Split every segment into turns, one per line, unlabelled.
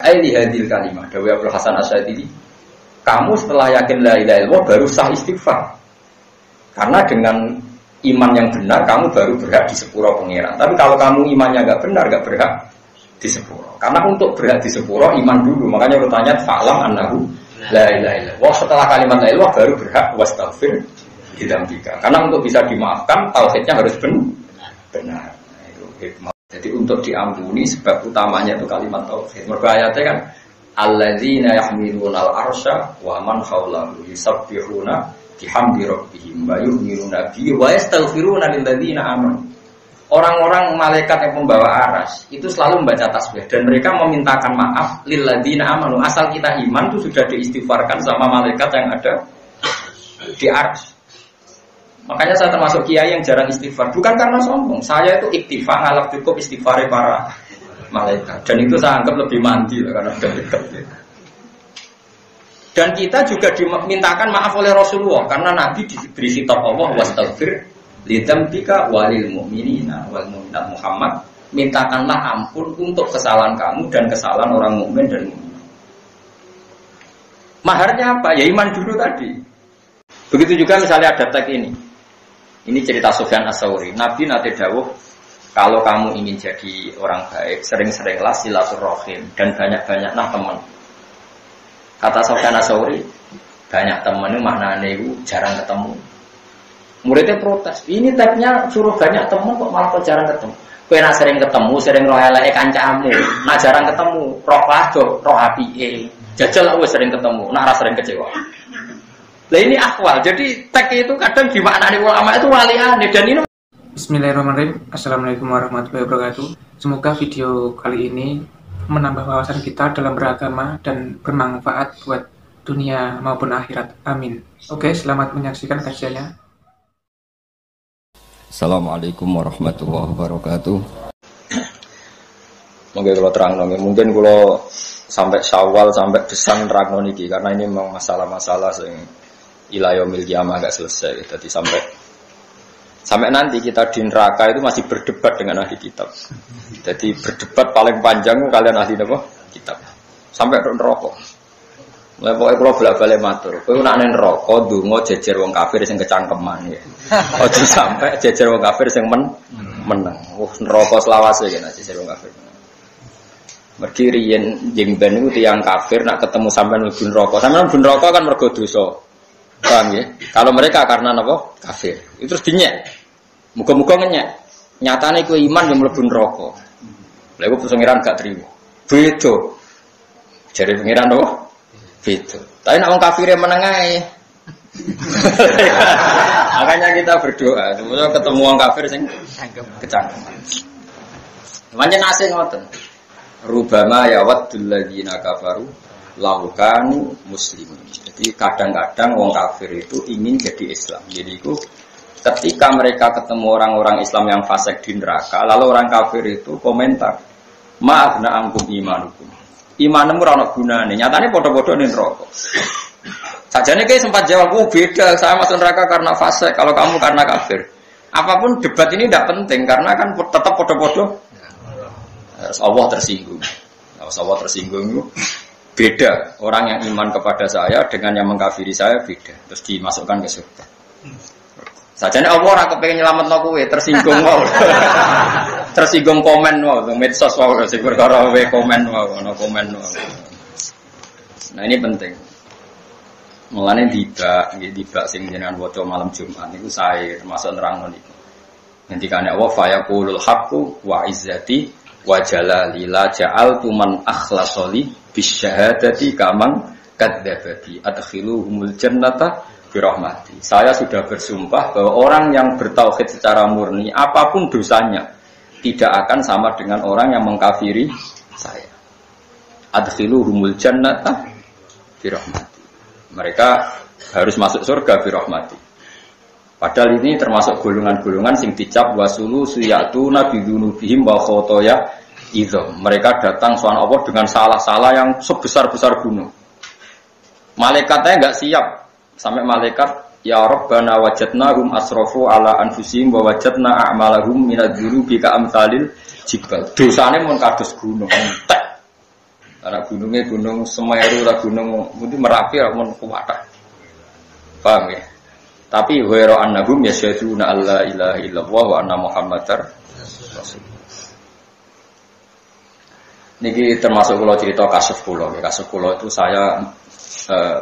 Aili hadil kalimah Dawi Abdul Hasan Asy'adili, kamu setelah yakin la ilaha illallah baru sah istighfar. Karena dengan iman yang benar kamu baru berhak di sepuro pangeran. Tapi kalau kamu imannya enggak benar, enggak berhak di sepuro. Karena untuk berhak di sepuro iman dulu. Makanya urutannya fa'lam annahu la ilaha illallah. Setelah kalimat la ilaha baru berhak wastaghfir lidzambika. Karena untuk bisa dimaafkan tauhidnya harus benar. Nah, itu hikmah. Jadi untuk diampuni sebab utamanya itu kalimat tauhid. Mergo ayatnya kan alladzina yahmiluna al-arsya wa man haulahu yusabbihuna bihamdi rabbihim wa yu'minuna bihi wa yastaghfiruna lilladzina amanu. Orang-orang malaikat yang membawa aras itu selalu membaca tasbih dan mereka memintakan maaf lilladzina amanu. Asal kita iman itu sudah diistighfarkan sama malaikat yang ada di aras. Makanya saya termasuk kiai yang jarang istighfar. Bukan karena sombong. Saya itu iktifa ngalap cukup istighfar para malaikat. Dan itu saya anggap lebih mandi karena sudah dekat. Dan kita juga dimintakan maaf oleh Rasulullah. Karena Nabi diberi kitab Allah wastaghfir lidzambika walil mu'minina wal mu'minat Muhammad. Mintakanlah ampun untuk kesalahan kamu dan kesalahan orang mukmin dan mukminah. Maharnya apa? Ya iman dulu tadi. Begitu juga misalnya ada tag ini. Ini cerita Sufyan Ats-Tsauri. Nabi nate dawuh, kalau kamu ingin jadi orang baik, sering-seringlah silaturahim dan banyak-banyaklah teman. Kata Sufyan Ats-Tsauri, banyak teman itu maknanya itu jarang ketemu. Muridnya protes, ini tagnya suruh banyak teman kok malah kok jarang ketemu. Kowe nak sering ketemu, sering roh eleke kancamu. Nak jarang ketemu, roh wadok, roh apike. Jajal wis sering ketemu, nak ora sering kecewa. Lah ini akwal, jadi tag itu kadang dimaknani ulama itu waliane dan ini.
Bismillahirrahmanirrahim. Assalamualaikum warahmatullahi wabarakatuh. Semoga video kali ini menambah wawasan kita dalam beragama dan bermanfaat buat dunia maupun akhirat. Amin. Oke, selamat menyaksikan kajiannya.
Assalamualaikum warahmatullahi wabarakatuh. Mungkin kalau terang mungkin kalau sampai Syawal sampai desan terang niki karena ini memang masalah-masalah yang ilayomil kiamah agak selesai. Jadi sampai nanti kita di neraka itu masih berdebat dengan ahli kitab. Jadi berdebat paling panjang kalian ahli apa? Kitab. Sampai neraka. Mulai pokoknya kalau bolak-balik matur. Kowe nek nang neraka ndonga jejer wong kafir sing kecangkeman ya. Aja sampai jejer wong kafir sing meneng. Neraka selawase kene jejer wong kafir. Mergi riyen jengben niku tiyang kafir nak ketemu sampean mlebu neraka. Sampeyan mlebu neraka kan mergo dosa. Paham ya? Kalau mereka karena apa? Kafir. Itu terus dinyek. Muga-muga ngenyek. Nyatane kowe iman yang mlebu neraka. Lha iku pengiran gak trimo. Beda. Jare pengiran apa? Beda. Tapi nek wong kafir meneng ae. Makanya kita berdoa, semoga ketemu wong kafir sing kecangkeman. Pancen asih ngoten. Rubama yawaddul ladzina kafaru laukanu muslimin. Jadi kadang-kadang wong kafir itu ingin jadi Islam. Jadi itu ketika mereka ketemu orang-orang Islam yang fasik di neraka, lalu orang kafir itu komentar, "Ma'abna angkum imanukum." Imanmu ora ono gunane. Nyatane padha-padha ning neraka. Sajane kayak sempat jawab, "Oh, beda, saya masuk neraka karena fasik, kalau kamu karena kafir." Apapun debat ini tidak penting karena kan tetap padha-padha. Allah tersinggung. Allah tersinggung itu beda. Orang yang iman kepada saya dengan yang mengkafiri saya beda. Terus dimasukkan ke surga. Sajane Allah ora kepengin nyelametno kowe, tersinggung wae. Tersinggung komen wae, medsos wae sing perkara wae komen wae, ono komen wae. Nah ini penting. Mulane dibak sing jenengan waca malam Jumat niku sae termasuk nerangno niku. Ngendikane Allah fa yaqulul haqqu wa izzati wa jalali la ja'altu man akhlasali bisyahadati kamang kadzdzabati adkhiluhumul jannata birahmati. Saya sudah bersumpah bahwa orang yang bertauhid secara murni apapun dosanya tidak akan sama dengan orang yang mengkafiri saya. Adkhiluhumul jannata birahmati. Mereka harus masuk surga birahmati. Padahal ini termasuk golongan-golongan sing dicap wasulu suyatuna bidunubihim wa khotoya idzam. Mereka datang soal Allah dengan salah-salah yang sebesar-besar gunung. Malaikatnya enggak siap. Sampai malaikat ya Rabbana wajadnahum asrafu ala anfusihim wa wajadna a'malahum minadz-dzunubi ka'amsalil jibal. Dosane mun kados gunung entek. Anak gunungnya gunung Semeru lah gunung mungkin Merapi lah mun kuwatah. Paham ya? Tapi ghairu annahum yasyhaduna alla ilaha illallah wa anna muhammadar rasulullah. Niki termasuk kalau cerita kasus pulau. Kasus pulau itu saya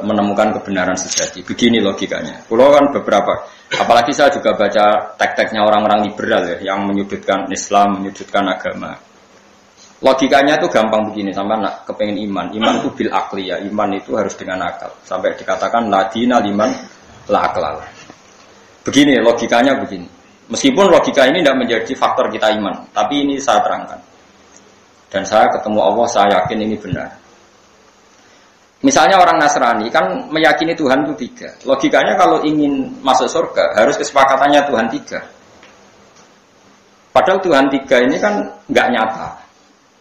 menemukan kebenaran sejati. Begini logikanya. Pulau kan beberapa, apalagi saya juga baca teks-teksnya orang-orang liberal ya, yang menyudutkan Islam, menyudutkan agama. Logikanya itu gampang begini, sampai nak kepengen iman. Iman itu bil akli ya, iman itu harus dengan akal. Sampai dikatakan ladina liman la aklal. Begini logikanya begini. Meskipun logika ini tidak menjadi faktor kita iman, tapi ini saya terangkan. Dan saya ketemu Allah, saya yakin ini benar. Misalnya orang Nasrani kan meyakini Tuhan itu 3. Logikanya kalau ingin masuk surga harus kesepakatannya Tuhan 3. Padahal Tuhan 3 ini kan nggak nyata.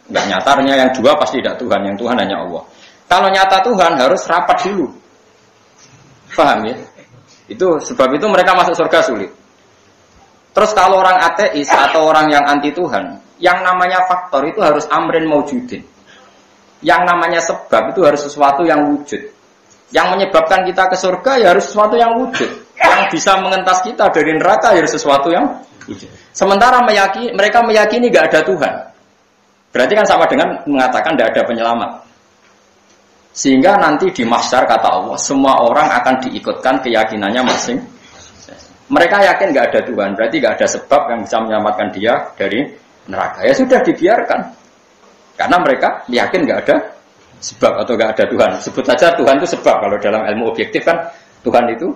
Nggak nyata, artinya yang 2 pasti tidak Tuhan, yang Tuhan hanya Allah. Kalau nyata Tuhan harus rapat dulu. Paham ya? Itu sebab itu mereka masuk surga sulit. Terus kalau orang ateis atau orang yang anti Tuhan, yang namanya faktor itu harus amrin maujudin. Yang namanya sebab itu harus sesuatu yang wujud. Yang menyebabkan kita ke surga ya harus sesuatu yang wujud. Yang bisa mengentas kita dari neraka ya harus sesuatu yang wujud. Sementara mereka meyakini nggak ada Tuhan. Berarti kan sama dengan mengatakan tidak ada penyelamat. Sehingga nanti di mahsyar kata Allah, semua orang akan diikutkan keyakinannya masing. Mereka yakin nggak ada Tuhan, berarti nggak ada sebab yang bisa menyelamatkan dia dari neraka. Ya sudah dibiarkan. Karena mereka yakin nggak ada sebab atau nggak ada Tuhan. Sebut saja Tuhan itu sebab. Kalau dalam ilmu objektif kan Tuhan itu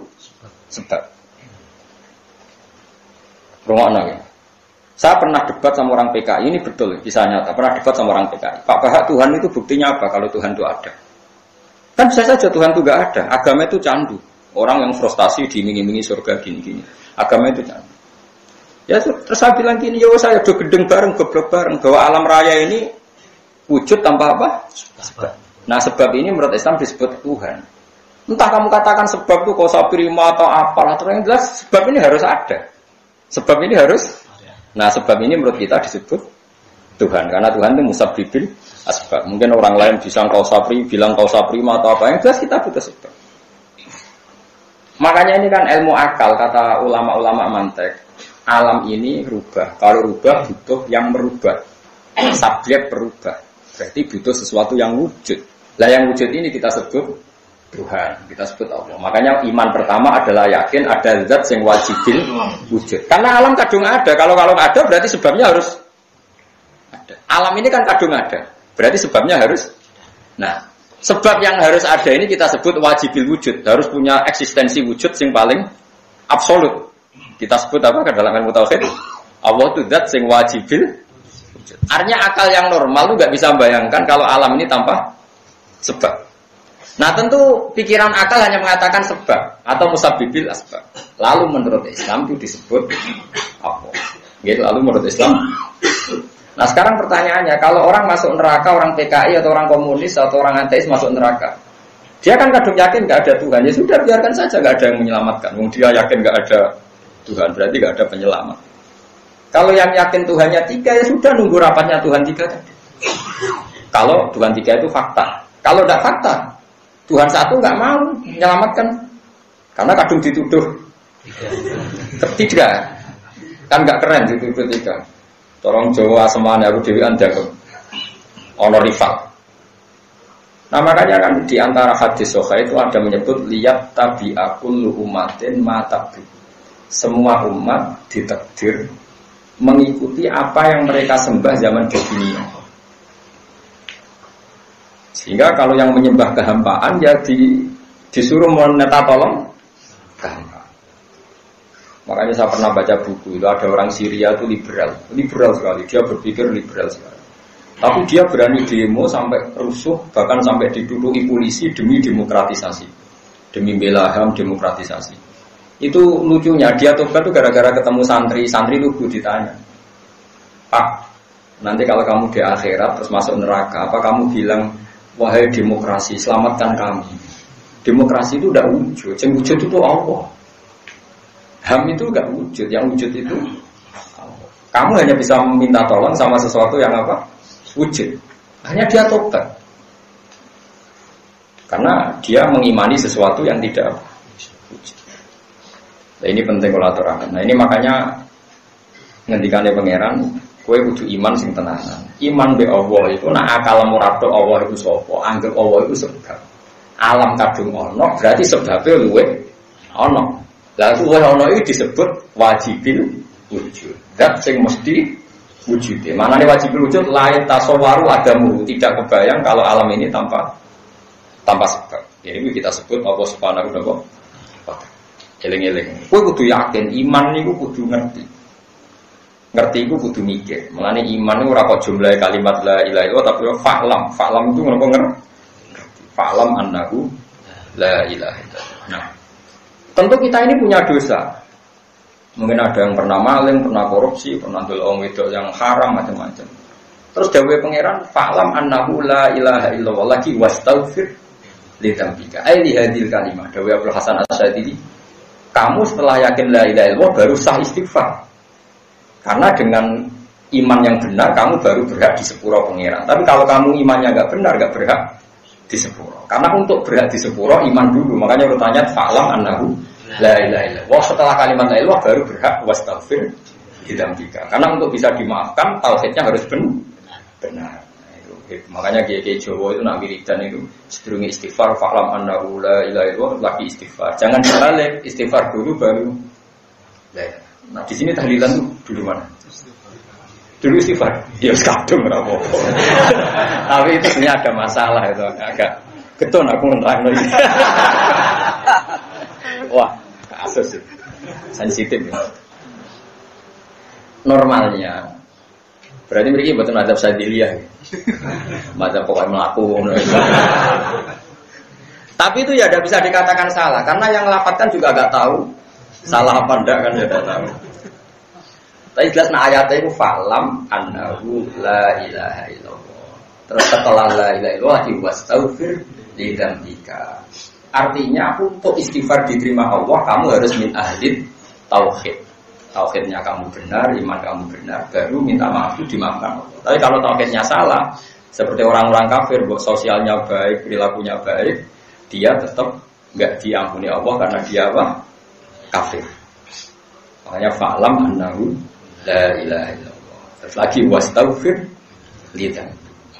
sebab. Rungokno ya. Saya pernah debat sama orang PKI, ini betul kisah nyata. Pernah debat sama orang PKI. Pak Bahak, Tuhan itu buktinya apa kalau Tuhan itu ada? Kan bisa saja Tuhan itu nggak ada. Agama itu candu. Orang yang frustasi diiming-imingi surga gini-gini. Agama itu candu. Ya terus saya bilang gini, yo saya udah gedeng bareng, goblok bareng bahwa alam raya ini wujud tanpa apa? Sebab. Nah sebab ini menurut Islam disebut Tuhan. Entah kamu katakan sebab itu kausa prima atau apalah, terus yang jelas sebab ini harus ada. Sebab ini harus. Nah sebab ini menurut kita disebut Tuhan karena Tuhan itu musabbibil asbab. Mungkin orang lain bilang kausa prima atau apa, yang jelas kita butuh sebab. Makanya ini kan ilmu akal kata ulama-ulama mantek. Alam ini rubah. Kalau rubah butuh yang merubah. Subjek berubah. Berarti butuh sesuatu yang wujud. Lah yang wujud ini kita sebut Tuhan. Kita sebut Allah. Makanya iman pertama adalah yakin ada zat yang wajibil wujud. Karena alam kadung ada. Kalau ada berarti sebabnya harus ada. Alam ini kan kadung ada. Berarti sebabnya harus. Nah, sebab yang harus ada ini kita sebut wajibil wujud. Harus punya eksistensi wujud yang paling absolut. Kita sebut apa ke dalam ilmu tauhid? Allah itu zat yang wajibil wujud. Artinya akal yang normal itu nggak bisa membayangkan kalau alam ini tanpa sebab. Nah tentu pikiran akal hanya mengatakan sebab atau musabbibil asbab. Lalu menurut Islam itu disebut apa? Gitu. Lalu menurut Islam. Nah sekarang pertanyaannya, kalau orang masuk neraka, orang PKI atau orang komunis atau orang ateis masuk neraka, dia kan kadung yakin nggak ada Tuhan. Ya sudah biarkan saja, nggak ada yang menyelamatkan. Dia yakin nggak ada Tuhan, berarti nggak ada penyelamat. Kalau yang yakin Tuhannya 3 ya sudah nunggu rapatnya Tuhan 3 tadi. Kalau Tuhan 3 itu fakta. Kalau tidak fakta, Tuhan 1 nggak mau menyelamatkan, karena kadung dituduh 3. Kan nggak keren dituduh 3. Tolong Jawa semana aku dewi andakem honor rival. Nah makanya kan di antara hadis sahih itu ada menyebut liyat tabi'akul umatin matabu. Semua umat ditakdir mengikuti apa yang mereka sembah zaman dunia. Sehingga kalau yang menyembah kehampaan ya disuruh meneta tolong kehampaan. Makanya saya pernah baca buku itu ada orang Syria itu liberal sekali, dia berpikir liberal sekali. Tapi dia berani demo sampai rusuh, bahkan sampai diduduki polisi demi demokratisasi, demi bela HAM demokratisasi. Itu lucunya, dia tobat itu gara-gara ketemu santri lugu ditanya, Pak, nanti kalau kamu di akhirat terus masuk neraka, apa kamu bilang, wahai demokrasi, selamatkan kami? Demokrasi itu udah wujud, yang wujud itu Allah. HAM itu enggak wujud, yang wujud itu kamu hanya bisa meminta tolong sama sesuatu yang apa? Wujud. Hanya dia tobat. Karena dia mengimani sesuatu yang tidak wujud. Nah, ini penting kalau aturakan. Nah, ini makanya ngendikane pangeran, kowe kudu iman sing tenanan. Iman be Allah itu nak akal murado Allah itu sapa? Anggap Allah itu sebab. Alam kadung ono, berarti sebabnya luwe ono. Lah luwe ono iki disebut wajibil wujud. Zat sing mesti wujud. Manane wajibil wujud lain tasawwaru adamu, tidak kebayang kalau alam ini tanpa sebab. Ya, ini kita sebut Allah Subhanahu wa taala. Eling-eling. Kowe kudu yakin iman niku kudu ngerti. Ngerti iku kudu mikir. Mulane iman iku ora kok jumlah kalimat la ilaha illallah tapi fa'lam. Fa'lam itu ngono ngerti. Fa'lam annahu la ilaha illallah. Nah, tentu kita ini punya dosa. Mungkin ada yang pernah maling, pernah korupsi, pernah ndol wedok yang haram macam-macam. Terus dawuhe pangeran, fa'lam annahu la ilaha illallah lagi wastaghfir li dzambika. Ai li hadil kalimah. Dawuhe Abdul Hasan Asy'adili, kamu setelah yakin la ilaha illallah baru sah istighfar. Karena dengan iman yang benar kamu baru berhak di sepuro pangeran. Tapi kalau kamu imannya enggak benar, enggak berhak di sepuro. Karena untuk berhak di sepuro iman dulu. Makanya urutannya fa'lam annahu la ilaha illallah. Setelah kalimat la ilaha baru berhak wastaghfir lidzambika. Karena untuk bisa dimaafkan tauhidnya harus benar. Makanya kiai Jawa itu nak wiridan itu sedurunge istighfar fa'lam annahu la ilaha illallah lagi istighfar. Jangan dibalik, istighfar dulu baru la ilaha. Nah di sini tahlilan tuh dulu mana? Dulu istighfar. Ya kadung ora apa-apa. Tapi itu sebenarnya ada masalah itu agak keton aku nerangno iki. Wah, kasus itu. Sensitif ya. Normalnya berarti mereka betul mazhab Sadiliyah. Mazhab pokoknya melaku. Tapi itu ya tidak bisa dikatakan salah karena yang lafatkan juga agak tahu salah apa enggak kan ya tidak tahu. Tapi jelas nah ayatnya itu fa'lam annahu la ilaha illallah. Terus setelah la ilaha illallah wastaghfir li dzambika. Artinya untuk istighfar diterima Allah kamu harus min ahli tauhid. Tauhidnya kamu benar, iman kamu benar, baru minta maaf itu dimaafkan Allah. Tapi kalau tauhidnya salah, seperti orang-orang kafir, sosialnya baik, perilakunya baik, dia tetap nggak diampuni Allah karena dia apa? Kafir. Makanya fa'lam annahu la ilaha illallah. Terus lagi wastaghfir lidzam.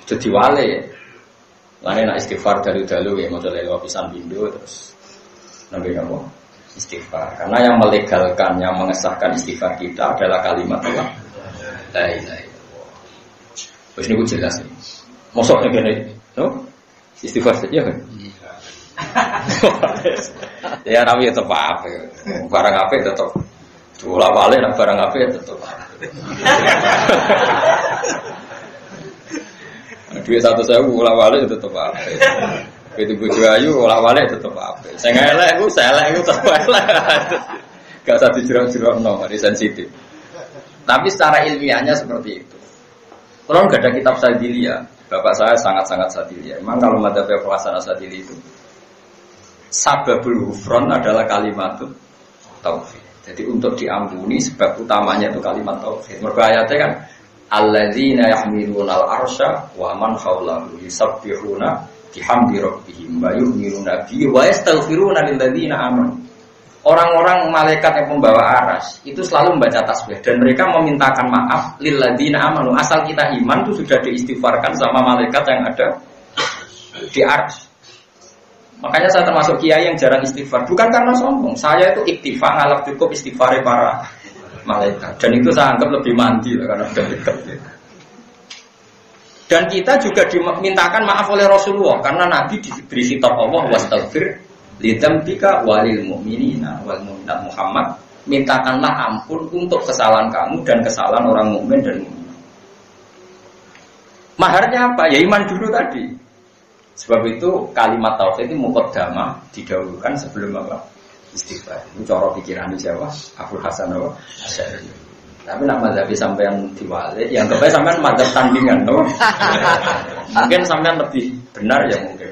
Jadi wale. Lane nak istighfar dalu-dalu ya maca lelo pisan pindho terus nambe apa? Istighfar. Karena yang melegalkan, yang mengesahkan istighfar kita adalah kalimat Allah la ilaha illallah. Wis niku jelas nih. Mosok ngene, no? Istighfar saja kan? Ya rawi tetap apa? Barang apa tetap bola balik lah barang apa tetap. Duit 1.000 bola balik tetap apa? Begitu bojo ayu bola balik tetap apa? Saya elek iku tetap elek. Gak usah dijerok-jerokno, hari sensitif. Tapi secara ilmiahnya seperti itu. Kalau nggak ada kitab Sadiliyah, bapak saya sangat-sangat Sadiliyah. Memang kalau madzhab pelaksana Sadili itu sababul hufron adalah kalimat tauhid. Jadi untuk diampuni sebab utamanya itu kalimat tauhid. Mergo ayatnya kan alladzina yahmilunal arsya wa man haulahu yusabbihuna bihamdi rabbihim wa yu'minuna bihi wa yastaghfiruna lil ladzina amanu. Orang-orang malaikat yang membawa aras itu selalu membaca tasbih dan mereka memintakan maaf lil ladzina amanu. Asal kita iman itu sudah diistighfarkan sama malaikat yang ada di aras. Makanya saya termasuk kiai yang jarang istighfar. Bukan karena sombong. Saya itu iktifa ngalap cukup istighfar para malaikat. Dan itu saya anggap lebih mandi karena sudah dekat. Dan kita juga dimintakan maaf oleh Rasulullah karena Nabi diberi kitab Allah wastaghfir lidzambika walil mu'minina wal mu'minat Muhammad. Mintakanlah ampun untuk kesalahan kamu dan kesalahan orang mukmin dan mukminat. Maharnya apa? Ya iman dulu tadi. Sebab itu kalimat tauhid itu muqaddamah didahulukan sebelum apa? Istighfar. Itu cara pikiran siapa? Abdul Hasan Asy'ari. Tapi nak mazhab sampean diwali, yang terbaik sampean mazhab tandingan, no? Mungkin sampean lebih benar ya mungkin.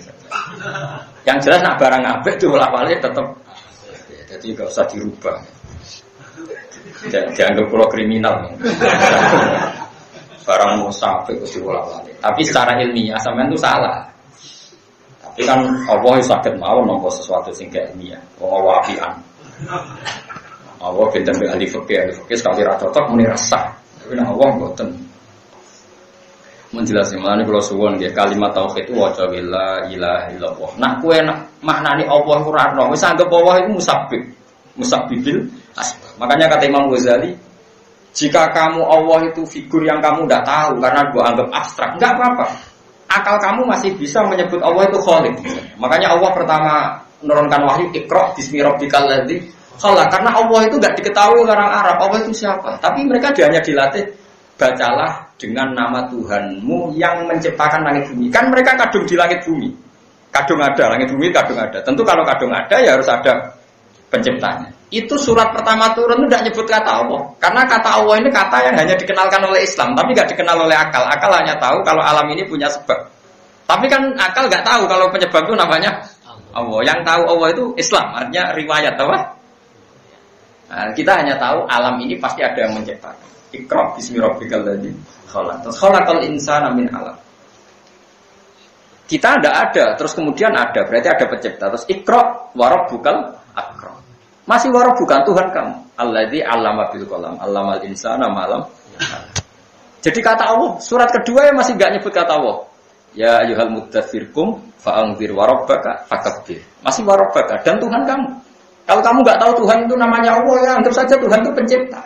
Yang jelas nak barang apik diwala-wali tetap. Jadi enggak usah dirubah. Dianggap pulau kriminal. Barang musafir diwala-wali. Tapi secara ilmiah sampean itu salah. Tapi kan Allah sakit mawon nampa sesuatu sing kayak ini ya. Wong Allah apian. Allah benten be ahli fikih sekali ra cocok muni rasa. Tapi nek Allah mboten. Menjelaskan mana kalau suwon nggih kalimat tauhid itu waca la ilaha illallah. Nah kowe maknane Allah ora ono, wis anggap Allah itu musabbibil asbab. Makanya kata Imam Ghazali, jika kamu Allah itu figur yang kamu tidak tahu karena gua anggap abstrak, enggak apa-apa. Akal kamu masih bisa menyebut Allah itu Khaliq. Makanya Allah pertama menurunkan wahyu Iqra bismi rabbikal ladzi khalaq, karena Allah itu enggak diketahui orang Arab, Allah itu siapa. Tapi mereka hanya dilatih bacalah dengan nama Tuhanmu yang menciptakan langit bumi. Kan mereka kadung di langit bumi. Kadung ada, langit bumi kadung ada. Tentu kalau kadung ada ya harus ada penciptanya. Itu surat pertama turun itu tidak nyebut kata Allah. Karena kata Allah ini kata yang hanya dikenalkan oleh Islam, tapi tidak dikenal oleh akal. Akal hanya tahu kalau alam ini punya sebab. Tapi kan akal nggak tahu kalau penyebab itu namanya Allah. Yang tahu Allah itu Islam, artinya riwayat apa? Nah, kita hanya tahu alam ini pasti ada yang menciptakan. Iqra bismi rabbikal ladzi khalaq. Terus khalaqal insana min 'alaq. Kita ada, terus kemudian ada, berarti ada pencipta. Terus Iqra wa rabbukal akram. Masih wa rabbukan Tuhan kamu. Alladzi 'allama bil qalam, 'allamal insana ma lam. Jadi kata Allah, surat kedua yang masih enggak nyebut kata Allah. Ya ayyuhal muddatsir qum fa'anzir wa rabbaka fakabbir. Masih wa rabbaka dan Tuhan kamu. Kalau kamu enggak tahu Tuhan itu namanya Allah, ya anggap saja Tuhan itu pencipta.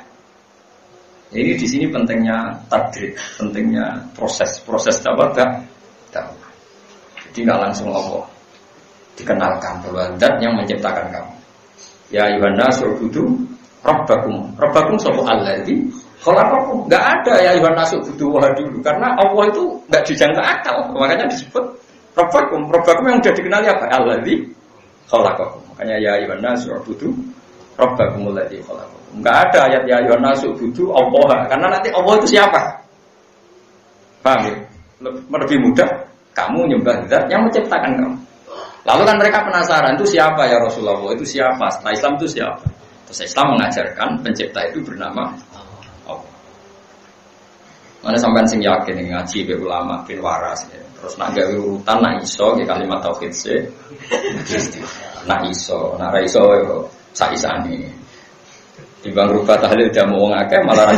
Ini di sini pentingnya tadrib, pentingnya proses dakwah. Jadi nggak langsung Allah dikenalkan bahwa zat yang menciptakan kamu. Ya ayuhan nasu ubudu rabbakum. Rabbakum sapa alladzi khalaqakum. Enggak ada ya ayuhan nasu ubudu wah dulu karena Allah itu enggak dijangka akal. Makanya disebut rabbakum. Rabbakum yang sudah dikenali apa? Alladzi khalaqakum. Makanya ya ayuhan nasu ubudu rabbakum alladzi khalaqakum. Enggak ada ayat ya ayuhan nasu ubudu Allah karena nanti Allah itu siapa? Paham ya? Lebih mudah kamu nyembah zat yang menciptakan kamu. Lalu kan mereka penasaran, itu siapa ya Rasulullah? Itu siapa? Setelah Islam itu siapa? Terus Islam mengajarkan pencipta itu bernama Allah. Mana sampean sing yakin ngaji be ulama bin waras ya. Terus nak gawe urutan nak iso ya kalimat tauhid se. Nak iso, nak ra iso yo saisane. Timbang rubah tahlil dia mau wong akeh malah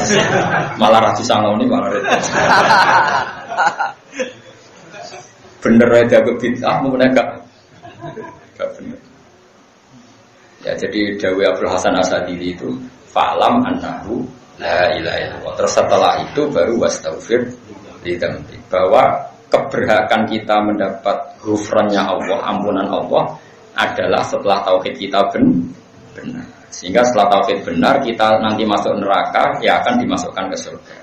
ra disangoni malah repot. Bener aja ke bid'ah mau enggak bener. Ya jadi Dawi Abdul Hasan Asadili itu fa'lam annahu la ilaha illallah. Terus setelah itu baru wastaghfir lidzambi, bahwa keberhakan kita mendapat ghufrannya Allah, ampunan Allah adalah setelah tauhid kita benar. Sehingga setelah tauhid benar kita nanti masuk neraka ya akan dimasukkan ke surga.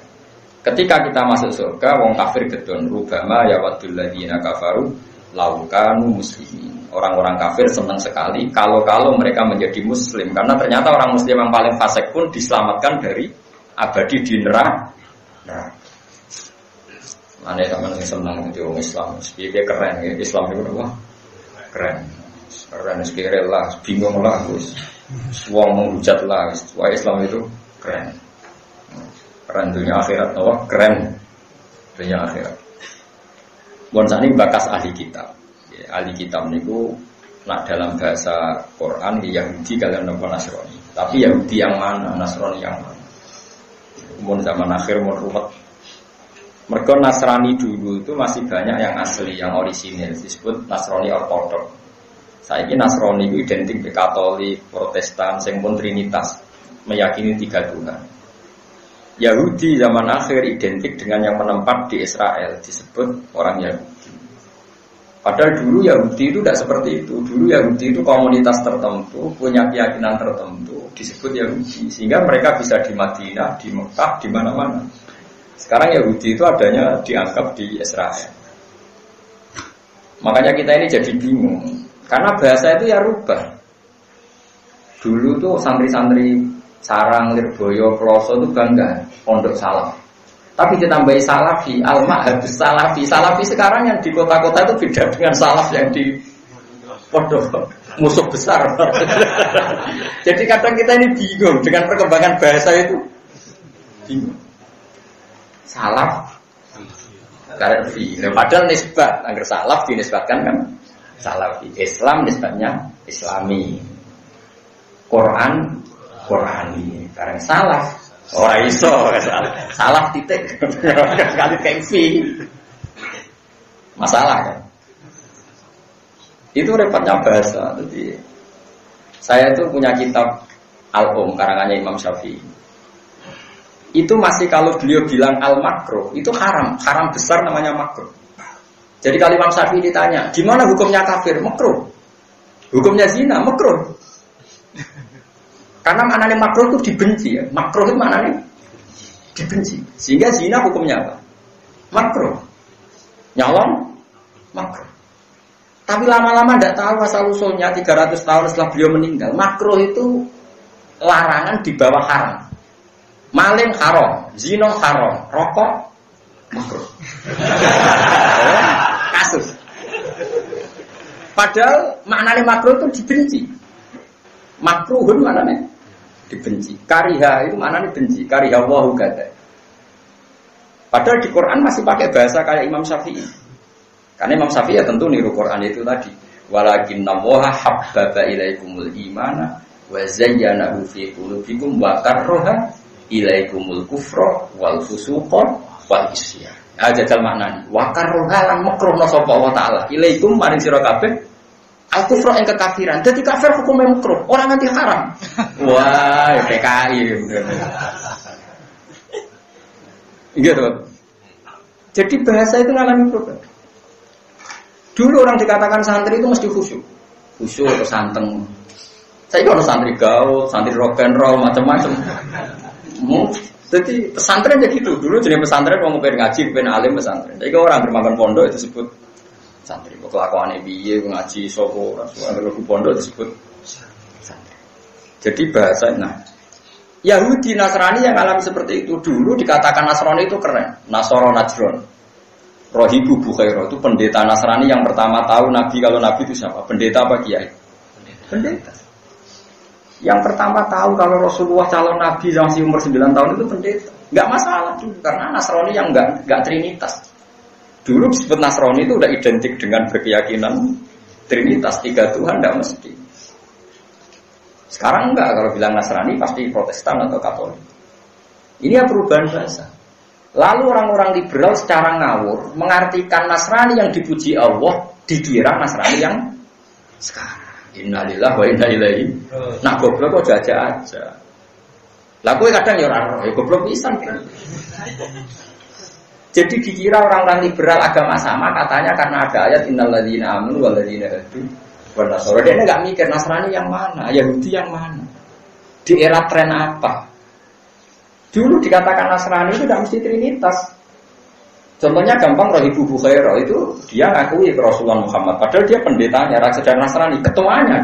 Ketika kita masuk surga, wong kafir gedon rubama ya wadul ladzina kafaru laukanu muslimin. Orang-orang kafir senang sekali kalau mereka menjadi muslim karena ternyata orang muslim yang paling fasik pun diselamatkan dari abadi di neraka. Nah, mana teman yang senang itu orang Islam, dia keren ya Islam itu apa? Keren sekali lah, bingung lah, wong menghujat lah, wah Islam itu keren. Keren dunia akhirat, keren dunia akhirat. Bonsani bakas ahli kitab. Ya, ahli kitab niku nak dalam bahasa Quran Yahudi kalian nopo Nasrani. Tapi Yahudi yang mana, Nasrani yang mana? Mun zaman akhir mun ruwet. Mergo Nasrani dulu itu masih banyak yang asli, yang orisinil disebut Nasrani ortodok. Saiki Nasrani itu identik dengan Katolik, Protestan, sing pun Trinitas, meyakini 3 Tuhan. Yahudi zaman akhir identik dengan yang menempat di Israel, disebut orang Yahudi. Padahal dulu Yahudi itu tidak seperti itu. Dulu Yahudi itu komunitas tertentu, punya keyakinan tertentu, disebut Yahudi. Sehingga mereka bisa di Madinah, di Mekah, di mana-mana. Sekarang Yahudi itu adanya dianggap di Israel. Makanya kita ini jadi bingung. Karena bahasa itu ya rubah. Dulu tuh santri-santri Sarang, Lirboyo, Kloso itu bangga pondok salaf. Tapi ditambahi salafi, al-ma'habus salafi. Salafi sekarang yang di kota-kota itu beda dengan salaf yang di pondok musuh besar. Jadi kadang kita ini bingung dengan perkembangan bahasa itu. Bingung. Salaf, karena padahal nisbat, agar salaf dinisbatkan kan salafi. Islam nisbatnya Islami. Quran Qurani. Karena salah. Orang iso salah titik. Sekali kengsi. Masalah kan. Itu repotnya bahasa. Jadi saya itu punya kitab Al-Um karangannya Imam Syafi'i. Itu masih kalau beliau bilang al-makruh itu haram besar namanya makruh. Jadi kalau Imam Syafi'i ditanya, gimana hukumnya kafir? Makruh. Hukumnya zina makruh. Karena maknanya makruh itu dibenci ya. Makruh itu maknanya dibenci. Sehingga zina hukumnya apa? Makruh. Nyolong makruh. Tapi lama-lama tidak tahu asal-usulnya 300 tahun setelah beliau meninggal. Makruh itu larangan di bawah haram. Maling haram, zina haram, rokok makruh. Kasus. Padahal maknanya makruh itu dibenci. Makruhun maknanya dibenci. Kariha itu maknanya benci. Kariha wahu gada. Padahal di Quran masih pakai bahasa kayak Imam Syafi'i. Karena Imam Syafi'i ya tentu niru Quran itu tadi. Walakinna waha habbaba ilaikumul imana wa zayyanahu fi qulubikum wa karraha ilaikumul kufra wal fusuqa wal isyan. Jajal maknanya wa karraha lan makruhna sapa Allah taala ilaikum maring sira kabeh al kufra ing kekafiran. Dadi kafir hukumnya makruh, ora nganti haram. Wah, PKI gitu. Jadi bahasa itu ngalami problem. Dulu orang dikatakan santri itu mesti khusyuk atau santeng. Saya kalau santri gaul, santri rock and roll, macam-macam. Jadi pesantren jadi gitu. Dulu jenis pesantren mau pengen ngaji, pengen alim pesantren. Jadi orang bermakan pondok itu disebut santri. Kelakuan biye ngaji sopo, orang pondok disebut santri. Jadi bahasa, nah Yahudi Nasrani yang alami seperti itu dulu dikatakan Nasrani itu keren. Nasoro Najron. Rohibu Bukhairo itu pendeta Nasrani yang pertama tahu Nabi. Kalau Nabi itu siapa? Pendeta apa kiai? Pendeta. Yang pertama tahu kalau Rasulullah calon Nabi yang masih umur 9 tahun itu pendeta. Enggak masalah tuh, karena Nasrani yang enggak trinitas. Dulu disebut Nasrani itu udah identik dengan berkeyakinan trinitas, 3 Tuhan, enggak mesti. Sekarang enggak, kalau bilang Nasrani pasti Protestan atau Katolik. Ini ya perubahan bahasa. Lalu orang-orang liberal secara ngawur mengartikan Nasrani yang dipuji Allah dikira Nasrani yang sekarang. Innalillahi wa inna ilaihi. Nah goblok kok aja. Lah kowe kadang ya ora roh, goblok pisan kira. Jadi dikira orang-orang liberal agama sama katanya karena ada ayat innalladzina amanu walladzina hadu wan nasara. Dia enggak mikir Nasrani yang mana, Yahudi yang mana. Di era tren apa? Dulu dikatakan Nasrani itu tidak mesti trinitas. Contohnya gampang Rohibu Bukhairo itu dia ngakui ke Rasulullah Muhammad. Padahal dia pendetanya, raja dan Nasrani, ketuanya.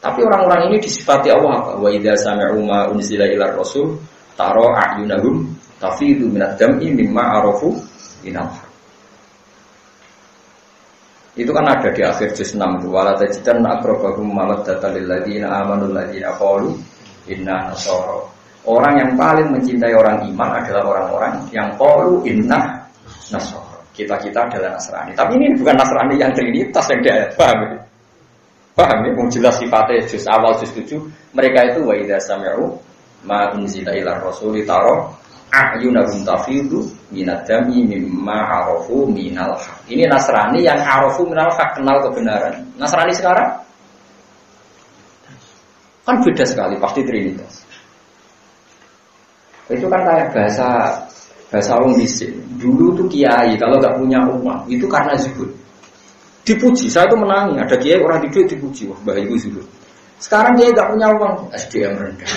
Tapi orang-orang ini disifati Allah apa? Wa idza sami'u ma unzila ila rasul tara a'yunahum tafidu minad dam'i mimma arafu minal. Itu kan ada di akhir juz 6 itu wala tajidan aqrabahum mawaddatan lil ladzina amanu ladzina qalu inna nasara. Orang yang paling mencintai orang iman adalah orang-orang yang qalu inna nasara. Kita adalah Nasrani. Tapi ini bukan Nasrani yang trinitas yang dia paham. Paham ya? Jelas sifatnya juz awal juz 7. Mereka itu wa idza sami'u ma unzila ila rasuli tara a'yunahum tafidu minad dam'i mimma arafu minal haq. Ini Nasrani yang arafu minal haq, kenal kebenaran. Nasrani sekarang kan beda sekali, pasti trinitas. Itu kan kayak bahasa orang bisik. Dulu tuh kiai kalau nggak punya uang itu karena zuhud. Dipuji, saya itu menangi. Ada kiai orang di duit dipuji, wah bahaya itu zuhud. Sekarang kiai nggak punya uang, SDM rendah.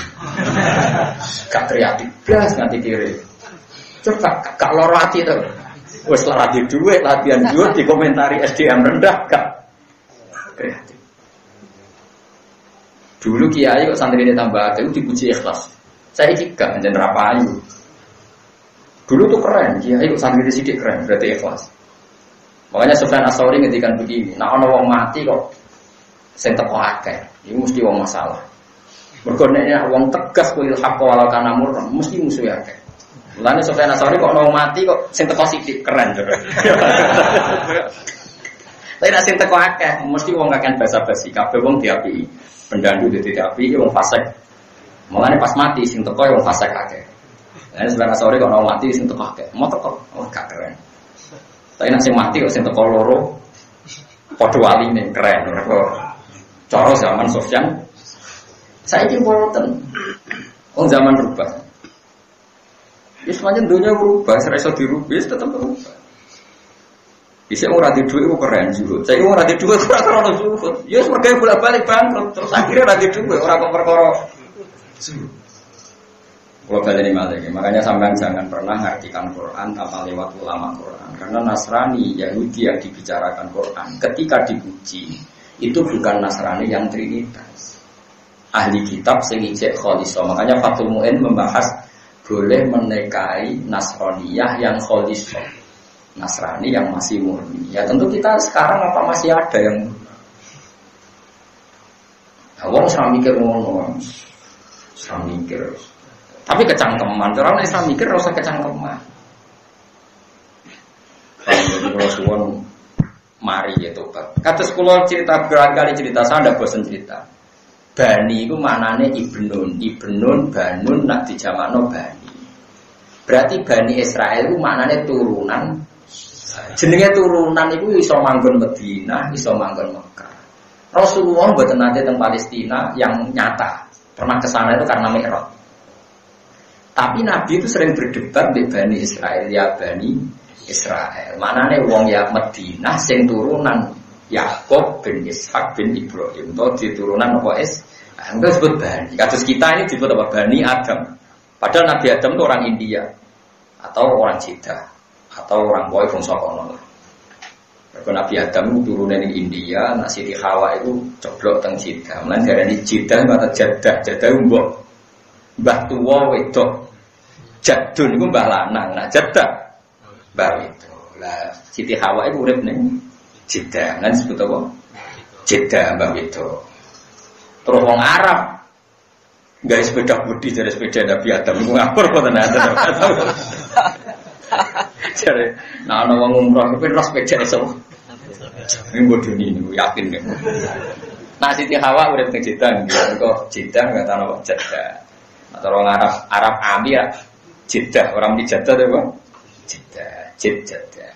Gak kreatif, belas nanti kiri. Coba gak lorati tuh. Wes latih duit, latihan duit dikomentari SDM rendah, gak kreatif. Dulu kiai kok santri ini tambah ada itu dipuji ikhlas. Saya juga menjadi rapayu. Dulu tuh keren, kiai kok santri ini sedikit keren, berarti ikhlas. Makanya Sufyan Ats-Tsauri ngendikan begini, nah ana wong mati kok sing teko akeh, iki mesti wong masalah. Mergo nek wong tegas kuwi hak walau kana murah, mesti musuh akeh. Mulane Sufyan Ats-Tsauri kok ana wong mati kok sing teko sithik keren. Tapi nek sing teko akeh, mesti wong kakean basa-basi, kabeh wong diapi. Pendandu diapi, wong fasik. Mulane pas mati sing teko wong fasik akeh. Lah sebenarnya sore kok ono mati sing teko akeh. Mau teko, oh gak keren. Tapi nek sing mati kok sing teko loro padha waline keren. Cara zaman Sofyan saiki mboten. Wong zaman berubah. Ya semuanya dunia berubah, serasa dirubah, ya tetap berubah. Bisa orang di duit itu keren juga. Saya orang di duit kurang krono zuhud. Ya sebagai bolak-balik bangkrut. Terus akhirnya orang di duit orang perkara. Kalau balik ini makanya sampean jangan pernah ngartikan Quran tanpa lewat ulama Quran. Karena Nasrani, Yahudi yang dibicarakan Quran, ketika dipuji itu bukan Nasrani yang Trinitas. Ahli kitab sing ijek kholiso. Makanya Fathul Mu'in membahas boleh menikahi Nasraniyah yang kholiso. Nasrani yang masih murni. Ya tentu kita sekarang apa masih ada yang wong ora mikir ngono. Ora mikir. Tapi kecangkeman, orang Islam mikir ora usah kecangkeman. Kalau suwon mari ya tobat. Kados kula cerita berkali cerita, saya ndak bosan cerita. Bani itu maknane ibnun, banun nak dijamakno bani. Berarti Bani Israel itu maknane turunan. Jenenge turunan itu iso manggon Madinah, iso manggon Mekah. Rasulullah mboten nate teng Palestina yang nyata. Pernah ke sana itu karena Mi'raj. Tapi Nabi itu sering berdebat di Bani Israel, ya Bani Israel. Manane wong ya Madinah sing turunan Yakub bin Ishak bin Ibrahim. Itu diturunan apa enggak disebut Bani. Kasus kita ini disebut apa? Bani Adam. Padahal Nabi Adam itu orang India atau orang Jeddah atau orang Boy bangsa kono. Kalau Nabi Adam itu turunnya di India, nah Siti Hawa itu coblok teng Jeddah. Mulane darani Jeddah kata Jeddah mbah tuwa wedok. Jadun itu mbah lanang. Nah Jeddah mbah wedok. Lah Siti Hawa itu urip ning Jeddah. Lan disebut apa? Jeddah mbah wedok. Terus wong Arab gawe sepeda budi dari sepeda Nabi Adam iku ngapur boten ada. Jare nah ana wong umroh kepen ros sepeda iso. Ini bodoni niku yakin nek. Nah Siti Hawa urip teng Jeddah nggih kok Jeddah enggak tahu Jeddah. Atau orang Arab Ami ya Jeddah, orang di Jeddah itu apa? Jeddah.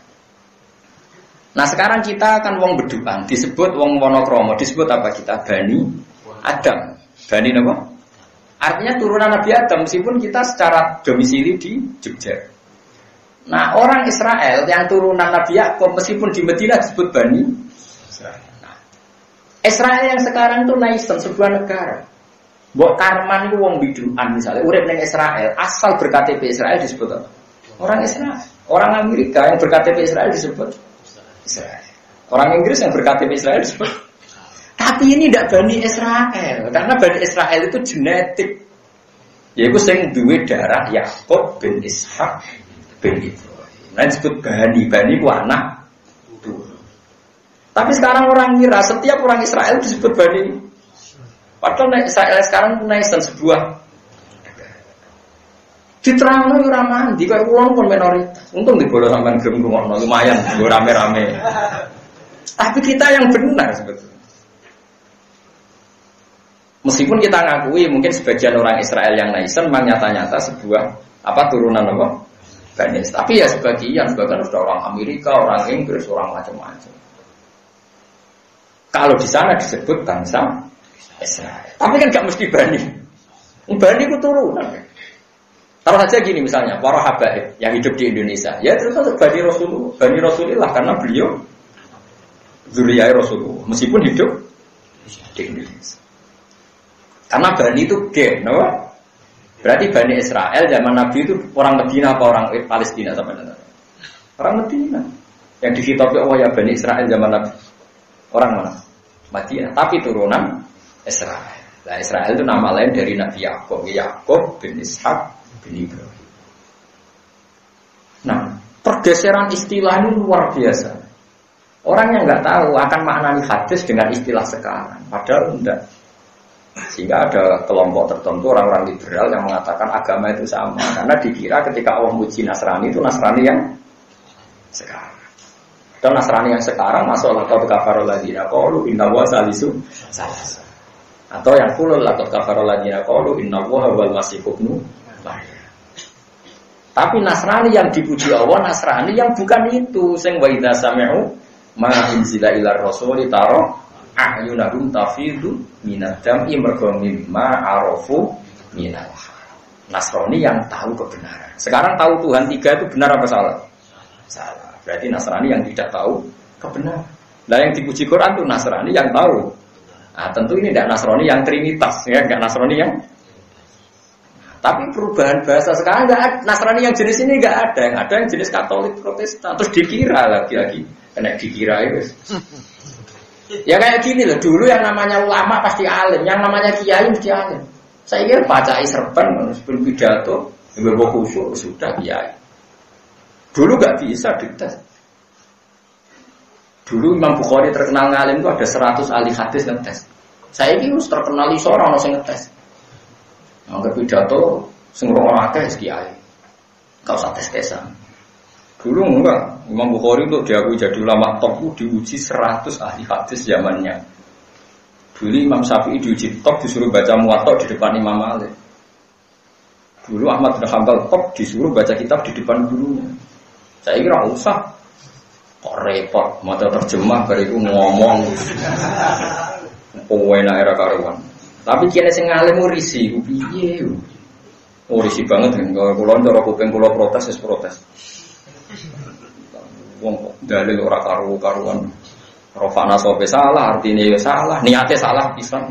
Nah sekarang kita kan wong bedukan disebut wong monokromo, disebut apa kita? Bani Adam. Bani apa? Artinya turunan Nabi Adam meskipun kita secara domisili di Jogja. Nah orang Israel yang turunan Nabi Yakub meskipun di Madinah disebut Bani Nah, Israel yang sekarang itu naisen sebuah negara. Mbok Karman itu wong biduan misalnya urip ning Israel, asal berKTP Israel disebut apa? Orang Israel. Orang Amerika yang berKTP Israel disebut Israel. Orang Inggris yang berKTP Israel disebut. Tapi ini tidak Bani Israel, karena Bani Israel itu genetik. Yaitu sing duwe darah Yakub bin Ishak bin Ibrahim. Nah disebut Bani ku anak. Tapi sekarang orang ngira setiap orang Israel disebut Bani. Padahal Israel sekarang naisen sebuah diterangno ora mandi kaya kula pun minoritas. Untung di bola sampean gelem ngono lumayan nggo rame-rame. Tapi kita yang benar sebetulnya. Meskipun kita ngakui mungkin sebagian orang Israel yang naisen memang nyata-nyata sebuah apa turunan apa Bani. Tapi ya sebagian sudah orang Amerika, orang Inggris, orang macam-macam. Kalau di sana disebut bangsa Israel. Tapi kan gak mesti Bani. Bani itu turunan. Taruh saja gini misalnya, para habaib yang hidup di Indonesia, ya terus Bani Rasulullah karena beliau zuriyah Rasulullah, meskipun hidup di Indonesia. Karena Bani itu gen, no? Berarti Bani Israel zaman Nabi itu orang Medina apa orang Palestina sama dengan orang Medina. Yang dikitabi Allah ya Bani Israel zaman Nabi. Orang mana? Medina. Tapi turunan Israel. Nah, Israel itu nama lain dari Nabi Yakub. Yakub bin Ishak bin Ibrahim. Nah, pergeseran istilah ini luar biasa. Orang yang nggak tahu akan maknani hadis dengan istilah sekarang. Padahal enggak. Sehingga ada kelompok tertentu orang-orang liberal yang mengatakan agama itu sama. Karena dikira ketika Allah muji Nasrani itu Nasrani yang sekarang. Dan Nasrani yang sekarang masuk laqad kafarul ladzina qalu innallaha salisu salasa. Atau yang kulul laqad kafarul ladzina qalu innallaha wal masih ibnu Maryam. Tapi Nasrani yang dipuji Allah, Nasrani yang bukan itu. Sing wa idza sami'u ma unzila ila rasuli taro a'yunahum tafidu minad dam'i mergo mimma arafu minal. Nasrani yang tahu kebenaran. Sekarang tahu Tuhan 3 itu benar apa salah? Salah. Berarti Nasrani yang tidak tahu kebenaran. Nah yang dipuji Quran itu Nasrani yang tahu. Nah tentu ini tidak Nasrani yang trinitas, ya, tidak Nasrani yang. Tapi perubahan bahasa sekarang nggak ada. Nasrani yang jenis ini nggak ada. Yang ada yang jenis Katolik, Protestan. Terus dikira lagi. Kena dikira itu. Ya kayak gini loh. Dulu yang namanya ulama pasti alim. Yang namanya kiai mesti alim. Saya kira bacai serban, sebelum pidato, berbau khusyuk sudah kiai. Dulu nggak bisa dites. Dulu Imam Bukhari terkenal ngalim itu ada 100 ahli hadis ngetes. Saya ini terkenal iso orang yang ngetes. Anggap pidato semua orang akeh kiai. Kau usah tes-tesan. Dulu enggak, Imam Bukhari itu diakui jadi ulama top itu diuji 100 ahli hadis zamannya. Dulu Imam Syafi'i diuji top disuruh baca Muwatta di depan Imam Malik. Dulu Ahmad bin Hanbal top disuruh baca kitab di depan gurunya. Saya kira usah. Kok repot, mata terjemah bariku ngomong. Pokoknya era karuan. Tapi kene sing alim risi, piye yo. Oh risi banget kan. Kalau kula ndoro kuping kula protes wis protes. Wong dalil ora karu-karuan. Rofana sope salah, artinya ya salah, niatnya salah bisa.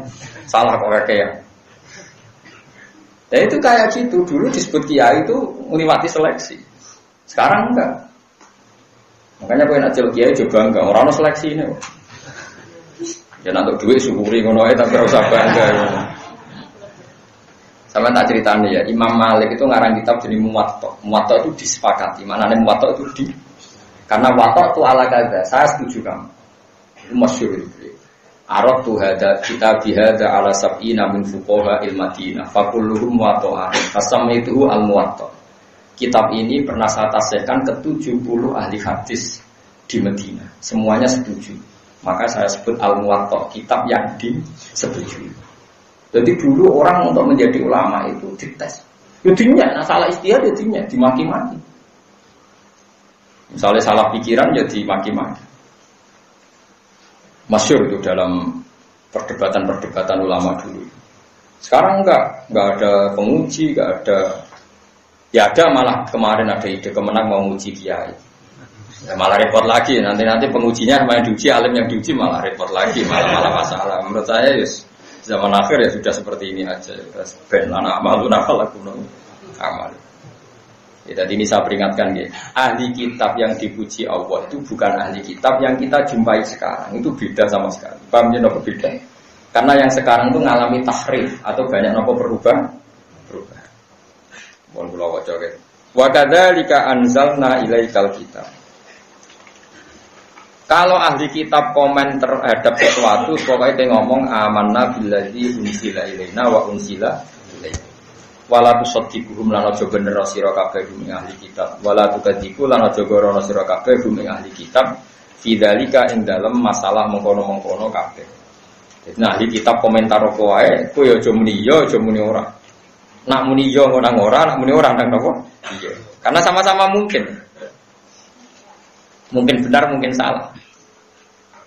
Salah kok kayak. Ya itu kayak gitu. Dulu disebut kiai itu ngeliwati seleksi. Sekarang enggak. Makanya kowe nek kiai juga enggak ora ono seleksi ini. Ya nanti duit syukuri ngono ae tapi ora usah bangga. Sama tak ceritanya ya, Imam Malik itu ngarang kitab jadi Muwatta. Muwatta itu disepakati. Manane Muwatta itu di karena Muwatta itu ala kaza. Saya setuju kamu. Itu masyhur itu. Aratu hada kitab bihada ala sab'ina min fuqaha il-Madinah. Fakulluhum Muwatta. Asam-itu al-Muwatta. Kitab ini pernah saya tasihkan ke 70 ahli hadis di Madinah. Semuanya setuju. Maka saya sebut Al-Muwatta, kitab yang disetujui. Jadi dulu orang untuk menjadi ulama itu dites. Jadinya, nah salah istihad jadinya dimaki-maki. Misalnya salah pikiran jadi maki-maki. Masyhur itu dalam perdebatan-perdebatan ulama dulu. Sekarang enggak ada penguji, enggak ada. Ya ada malah kemarin ada ide kemenang mau menguji kiai. Ya, malah repot lagi, nanti pengujinya sama yang diuji, alim yang diuji malah repot lagi, malah masalah. Menurut saya yes, zaman akhir ya sudah seperti ini aja. Ben anak malu nafal aku amal. Ya, jadi ini saya peringatkan ya, ahli kitab yang dipuji Allah itu bukan ahli kitab yang kita jumpai sekarang, itu beda sama sekali. Pahamnya nopo beda? Karena yang sekarang itu ngalami tahrif atau banyak nopo berubah. Mohon kula waca ya. Wa kadzalika anzalna ilaikal kitab. Kalau ahli kitab komen terhadap sesuatu, pokoknya dia ngomong amanna billazi unsila ilaina wa unsila ilaina. Wala tusaddiquhum lan aja bener sira kabeh ing ahli kitab. Wala tukadziku lan aja goro sira kabeh ing ahli kitab. Fidzalika ing dalem masalah mengkono-mengkono kabeh. Nah, ahli kitab komentar apa wae, kowe aja muni yo, aja muni ora. Nak muni yo nang ora, nak muni ora nang napa? Iya. Karena sama-sama mungkin. Mungkin benar, mungkin salah.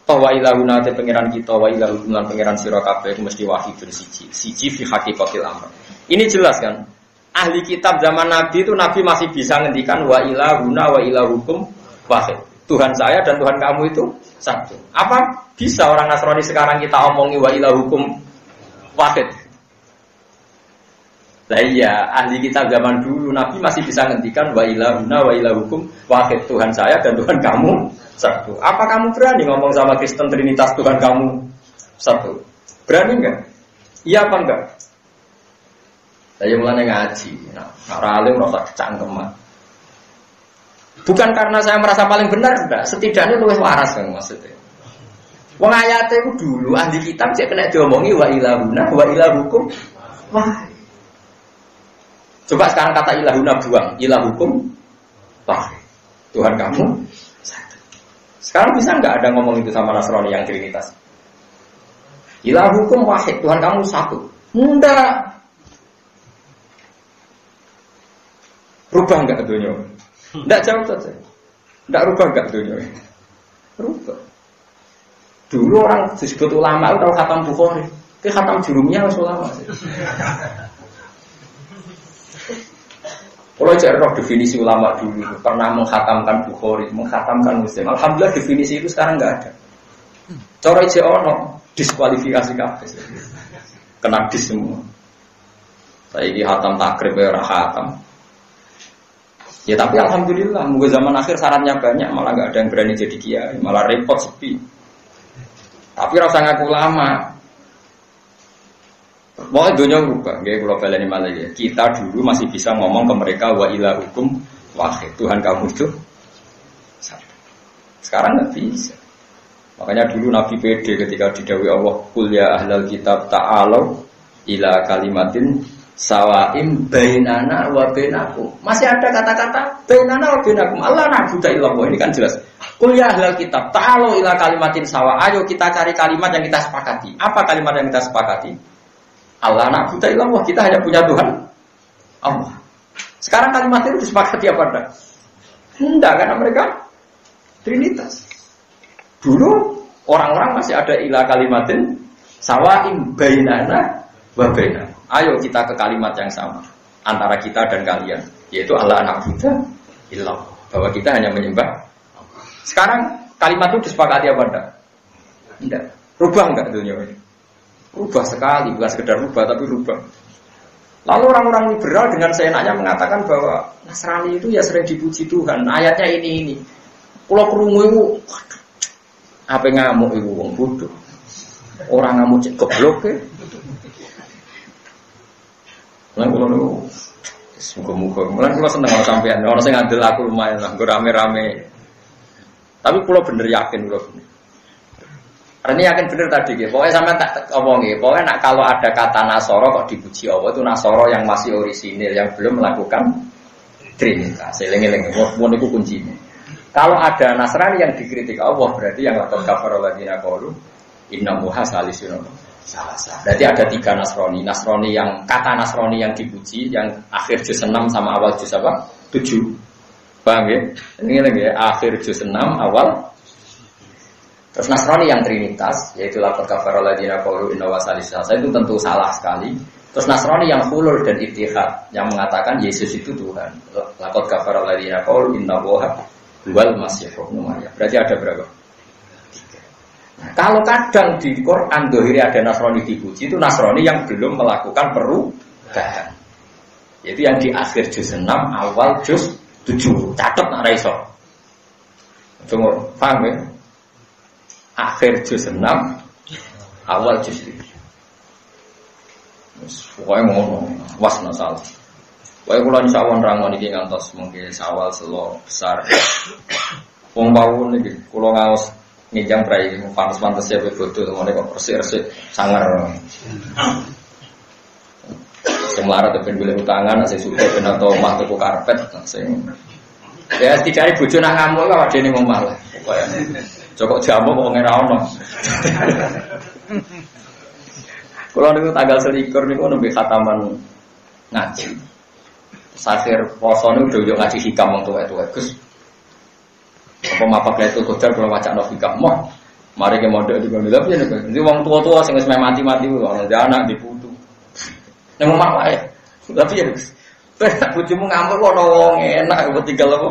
Toh wa ilahuna te pangeran kita wa ilahum lan pangeran sira kabeh mesti wahidun siji fi haqiqatil amr. Ini jelas kan? Ahli kitab zaman Nabi itu Nabi masih bisa ngendikan wa ilahuna wa ilahukum wahid. Tuhan saya dan Tuhan kamu itu satu. Apa bisa orang Nasrani sekarang kita omongi wa ilahukum wahid? Lah iya, ahli kitab zaman dulu Nabi masih bisa ngendikan wa ilahuna wa ilahukum wahid, Tuhan saya dan Tuhan kamu satu. Apa kamu berani ngomong sama Kristen Trinitas Tuhan kamu satu? Berani enggak? Iya apa enggak? Saya mulai ngaji. Nah, alim rasa kecangkeman. Bukan karena saya merasa paling benar, enggak. Setidaknya luwih waras kan maksudnya. Wong ayate ku dulu ahli kitab cek kena diomongi wa ilahuna wa ilahukum wahid. Coba sekarang kata ilahuna buang, ilahukum wahid. Tuhan kamu satu. Sekarang bisa nggak ada ngomong itu sama Nasrani yang Trinitas? Ilahukum wahid, Tuhan kamu satu. Enggak. Rubah nggak dunia? Enggak jauh saja. Enggak rubah nggak dunia? Rubah. Dulu orang disebut ulama itu tahu khatam Bukhari. Tapi khatam jurumnya harus ulama. Kalau cari definisi ulama dulu pernah mengkhatamkan Bukhari, mengkhatamkan Muslim. Alhamdulillah definisi itu sekarang nggak ada. Cara ono diskualifikasi kabeh. Kena dis semua. Saiki khatam takrib ora khatam. Ya tapi alhamdulillah, moga zaman akhir syaratnya banyak, malah nggak ada yang berani jadi kiai, malah repot sepi. Tapi rasa ngaku lama. Pokoknya dunia berubah, kayak kalau baleni malah ya. Kita dulu masih bisa ngomong ke mereka wa ilahukum wahid, Tuhan kamu itu satu. Sekarang nggak bisa. Makanya dulu Nabi pede ketika didhawuhi Allah, "Qul ya ahlal kitab ta'alu ila kalimatin sawaim bainana wa bainakum." Masih ada kata-kata bainana wa bainakum. Allah na'budu illallah. Ini kan jelas. Qul ya ahlal kitab ta'alu ila kalimatin sawa. Ayo kita cari kalimat yang kita sepakati. Apa kalimat yang kita sepakati? Allah na'budu illallah. Kita hanya punya Tuhan Allah. Sekarang kalimat itu disepakati apa enggak? Enggak, karena mereka Trinitas. Dulu orang-orang masih ada ila kalimatin sawaim bainana wa bainakum. Ayo kita ke kalimat yang sama antara kita dan kalian, yaitu Allah na'budu illallah, bahwa kita hanya menyembah. Sekarang kalimat itu disepakati apa enggak? Enggak. Rubah enggak dunia ini? Rubah sekali, bukan sekedar rubah tapi rubah. Lalu orang-orang liberal dengan seenaknya mengatakan bahwa Nasrani itu ya sering dipuji Tuhan. Ayatnya ini. Pulau kerungu itu, waduh, apa ngamuk itu wong bodoh. Orang ngamuk cek goblok ya. Lan kula niku muga-muga. Lan kula seneng karo sampean. Ora sing ngandel aku lumayan lah, nggo rame-rame. Tapi kula bener yakin kula. Karena yakin bener tadi nggih. Pokoke sampean tak omong nggih. Pokoke nak kalau ada kata Nasoro kok dipuji Allah itu Nasoro yang masih orisinil, yang belum melakukan Trinitas. Eling-eling, mun niku kuncinya. Kalau ada Nasrani yang dikritik Allah, berarti yang laqad kafara alladziina qalu inna Allaha salisun salasa. Berarti ada 3 Nasrani. Nasrani yang kata Nasrani yang dipuji, yang akhir juz 6 sama awal juz apa? 7. Paham ya? Ini lagi ya, akhir juz 6 awal. Terus Nasrani yang Trinitas, yaitu laqad kafara alladziina qalu inna Allaha salisun salasa, itu tentu salah sekali. Terus Nasrani yang hulul dan ittihad, yang mengatakan Yesus itu Tuhan. Laqad kafara alladziina qalu inna Allaha wal Masih Ibnu Maryam. Berarti ada berapa? 3. Nah, kalau kadang di Quran dohiri ada Nasrani dipuji, itu Nasrani yang belum melakukan perubahan. Yaitu yang di akhir juz 6 awal juz 7. Catat nak raiso. Cuma paham ya? Akhir juz 6 awal juz 7. Pokoknya ngono, was masalah. Wae kula insyaallah nerangno niki ngantos mungkin sawal selo besar. Wong bau niki kula ngaos nginjang prai pantes-pantes ya bodoh ngene kok resik-resik sangar. Sing larat ben golek utangan sing suka ben atau omah tuku karpet sing. Ya dicari bojo nak ngamuk kok dene wong malah. Pokoke cocok jamu kok ora ono. Kula niku tanggal 21 niku nembe khataman ngaji. Akhir poso niku yo ngaji hikam wong tuwa-tuwa Gus. Apa mapak itu kodar kalau wacana hikam mah. Mari ke mondok di kono tapi nek iki wong tuwa-tuwa sing wis mati-mati ku ana anak diputu. Nek omah wae. Tapi ya Gus. Bojomu ngamuk kok ana wong enak kok tinggal apa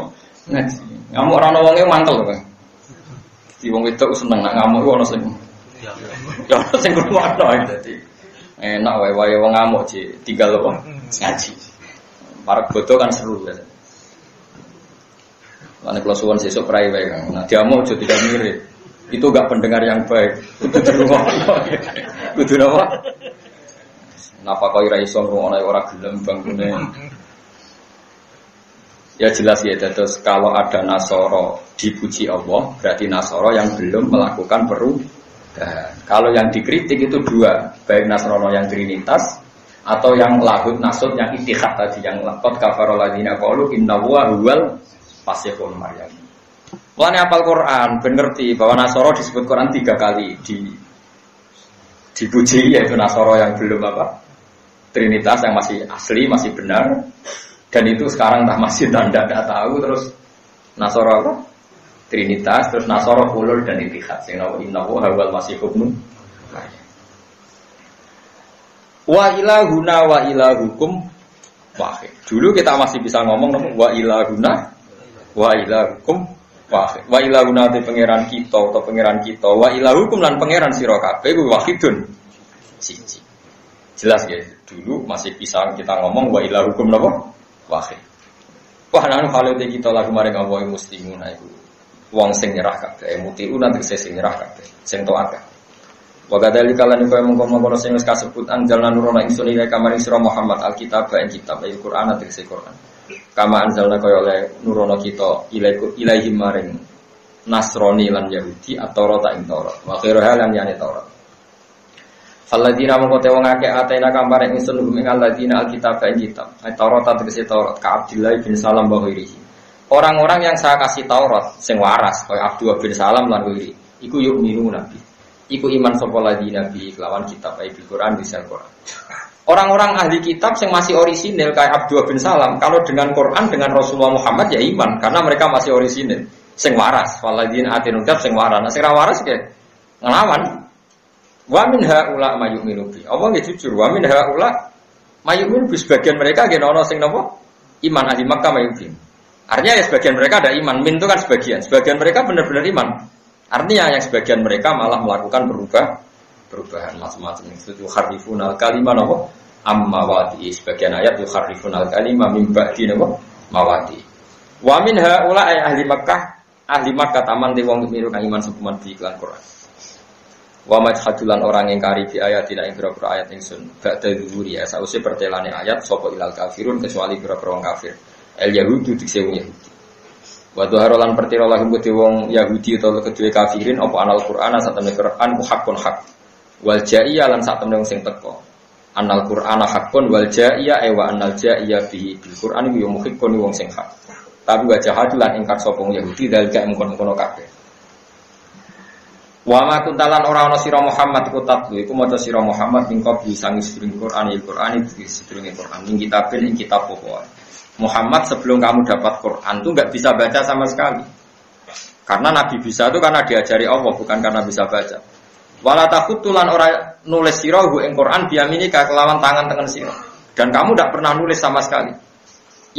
ngaji. Ngamuk ora ana wonge mangkel kok. Di wong wedok seneng nak ngamuk ku ana sing. Ya ana sing kuwi dadi. Enak wae-wae wong ngamuk tinggal apa ngaji. Para bodoh kan seru ya. Karena kalau suwon sesuk prai wae kan. Nah, diamu aja tidak mirip. Itu enggak pendengar yang baik. Kudu dirungokno. Kudu apa? Napa kok ora iso ngono ora gelem bangune. Ya jelas ya terus kalau ada Nasoro dipuji Allah, berarti Nasoro yang belum melakukan perubahan. Kalau yang dikritik itu 2, baik Nasrono yang Trinitas atau yang lahud nasud yang ittihad tadi yang laqad kafara alladziina qalu inna Allaha huwal Masih Ibnu Maryam. Mulane hafal Quran, ben ngerti bahwa Nasoro disebut Quran 3 kali dipuji, yaitu Nasoro yang belum apa? Trinitas yang masih asli, masih benar. Dan itu sekarang masih tanda tidak tahu. Terus Nasoro apa? Trinitas, terus Nasoro Hulul dan Ittihad. Sing innahu hawal masih hubnun. Wa ilahuna wa ilahukum wahid. Dulu kita masih bisa ngomong wa ilahuna wa ilahukum wahid. Wa ilahuna te pangeran kita atau pangeran kita, wa ilahukum lan pangeran sira kabeh kuwi wahidun. Siji. Jelas ya, dulu masih bisa kita ngomong wa ilahukum napa? Wahid. Wah nang kalau kita lagu maring Allah muslimun iku wong sing nyerah kabeh, mutiuna tegese sing nyerah kabeh, sing taat. Wa kadzalika lan kaya mongko-mongko sing wis kasebut anjalna nuruna ingsun ila kamaring sira Muhammad alkitab ing kitab Al-Qur'an tegese Qur'an. Kama anjalna kaya oleh nurono kita ilaihi maring Nasrani lan Yahudi atau ta ing Taurat. Wa khairu halan yani Taurat. Alladzina mongko te wong akeh atena kamare ingsun ing alladzina alkitab ing kitab. Taurat tegese Taurat ka Abdullah bin Salam wa ghairihi. Orang-orang yang saya kasih Taurat sing waras kaya Abdullah bin Salam lan ghairi iku yuk minu nabi. Iku iman sapa ladina bi kelawan kitab Al-Qur'an bisa Quran. Orang-orang ahli kitab yang masih orisinil kayak Abdullah bin Salam, kalau dengan Quran dengan Rasulullah Muhammad ya iman karena mereka masih orisinil, sing waras. Waladina atinul kitab sing waras. Nah, sing ra waras ke ngelawan. Wa min haula mayu'minu bi. Allah nggih jujur, wa min haula mayu'minu bi sebagian mereka nggih ana sing napa? Iman ahli Makkah mayu'min. Artinya ya sebagian mereka ada iman, min itu kan sebagian. Sebagian mereka benar-benar iman. Artinya yang sebagian mereka malah melakukan perubahan macam-macam. Itu yuharrifunal kalimah napa amma wadi. Sebagian ayat yuharrifunal kalimah min ba'di napa mawadi. Wa min haula ay ahli Makkah taman de wong miru kang iman sepuman di iklan Quran. Wa majhadulan orang yang kari bi ayatina ing pira-pira ayat ingsun. Ba'da dzuri ya sause pertelane ayat sapa ilal kafirun kecuali pira-pira wong kafir. El yahudu dikse wong Yahudi. Wa dhaharolan pertira lahum kudu wong Yahudi utawa kedue kafirin apa anal Qur'an satemene Qur'an ku hakun hak. Wal ja'iyya lan satemene wong sing teko. Anal Qur'ana hakun wal ja'iyya wa anal ja'iyya bihi bil Qur'an yo muhikkun wong sing hak. Tapi wa jahadulan ingkar sapa wong Yahudi dalika mungkon-mungkon kabeh. Wa ma kuntalan ora ana sira Muhammad kutatlu iku maca sira Muhammad ing kopi sangis ing Qur'an iki sedurunge Qur'an ing kitabin ing kitab pokok. Muhammad sebelum kamu dapat Quran itu nggak bisa baca sama sekali. Karena Nabi bisa itu karena diajari Allah, bukan karena bisa baca. Wala takutulan orang nulis sirahu ing Quran biyaminika kelawan tangan tengen sira. Dan kamu tidak pernah nulis sama sekali.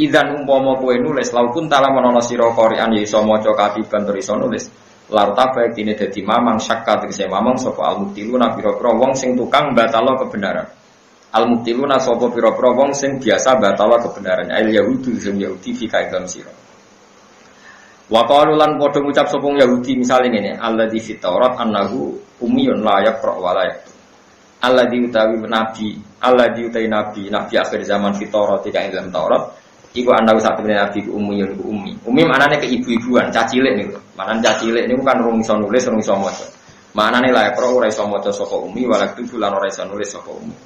Idzan umpama kowe nulis laukun tala menawa sira Quran ya iso maca katiban tur iso nulis. Larta baik dene dadi mamang syakka tegese mamang sapa al-mutiluna pira-pira wong sing tukang batalo kebenaran. Al-mubtiluna sapa pira-pira wong sing biasa batala kebenaran al yahudu sing Yahudi fi kaidam sira. Wa qalu lan padha ngucap sapa Yahudi misale ngene, alladzi fit Taurat annahu ummiyun la yaqra wa la yaktub. Alladzi utawi nabi akhir zaman fit Taurat ing dalam Taurat iku annahu satune nabi ummiyun ku ummi. Ummi maknane ke ibu-ibuan, cacilik niku. Maknane cacilik niku kan rung iso nulis, rung iso maca. Maknane la yaqra ora iso maca sapa ummi wa la yaktub lan ora iso nulis sapa ummi.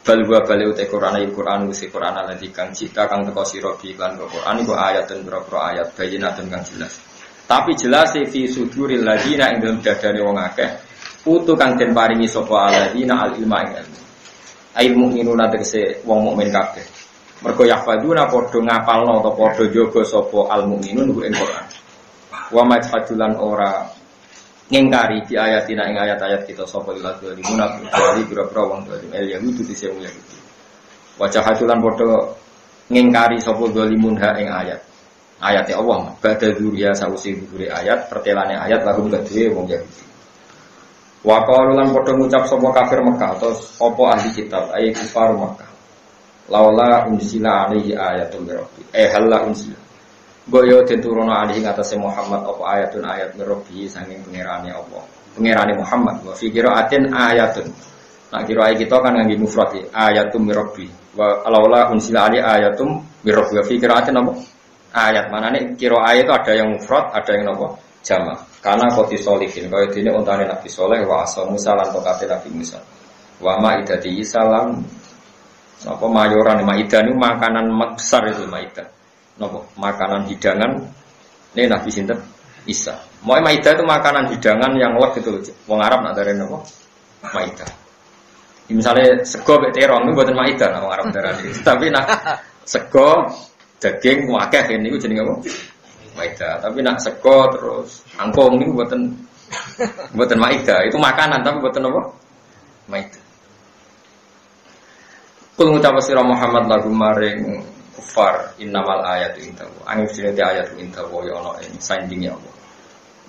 Balwa bale ute Quran usi Quran alladzi kang cita kang teko sira bi lan Quran iku ayatun boro-boro ayat bayinatun kang jelas. Tapi jelas fi suduril ladina ing dalem dadane wong akeh putu kang den paringi sapa alladzina al ilma ing ilmu. Ail mukminuna tegese wong mukmin kabeh. Mergo yahfaduna padha ngapalno utawa padha jaga sapa al mukminun ing Quran. Wa majhadulan ora ngengkari di ayatina ing ayat-ayat kita sapa ilal zalimuna kecuali pira-pira wong zalim el yahudu dise wong Yahudi. Wajah hatulan padha ngengkari sapa zalimun ha ing ayat. Ayate Allah badha dzuriya sawise dzure ayat pertelane ayat lagu kedue wong Yahudi. Wa qalu lan padha ngucap sapa kafir Mekah atau apa ahli kitab ayat kufar Mekah. Laula unsila alaihi ayatun rabbi. Halla unsila Boyo tenturono alih ngatasi Muhammad apa ayatun ayat merobi saking pengerane Allah. Pengerane Muhammad wa fi qiraatin ayatun. Nah qiraat kita kan ngangge mufrad ayatum merobi. Wa alaula unsila ali ayatum merobi wa fi qiraatin apa? Ayat manane qiraat itu ada yang mufrad, ada yang apa? Jama'. Karena qoti solihin kaya dene ontane Nabi Saleh wa asa Musa lan tokate Nabi Musa. Wa maidati salam apa mayoran maidah niku makanan besar itu maidah. Nopo makanan hidangan ini Nabi sinten Isa. Mau maidah itu makanan hidangan yang lek gitu loh. Wong Arab nak darani apa? Maidah. Misalnya sego mek terong itu buatan maidah lah wong Arab darani. Tapi nak sego daging wakeh ini itu jenenge apa? Maidah. Tapi nak sego terus angkong ini buatan maidah. Itu makanan tapi buatan apa? Maidah. Kul ngucap sira Muhammad lagu maring kufar innamal ayatu indahu. Angin sinete ayat indahu ya ana ing sandinge Allah.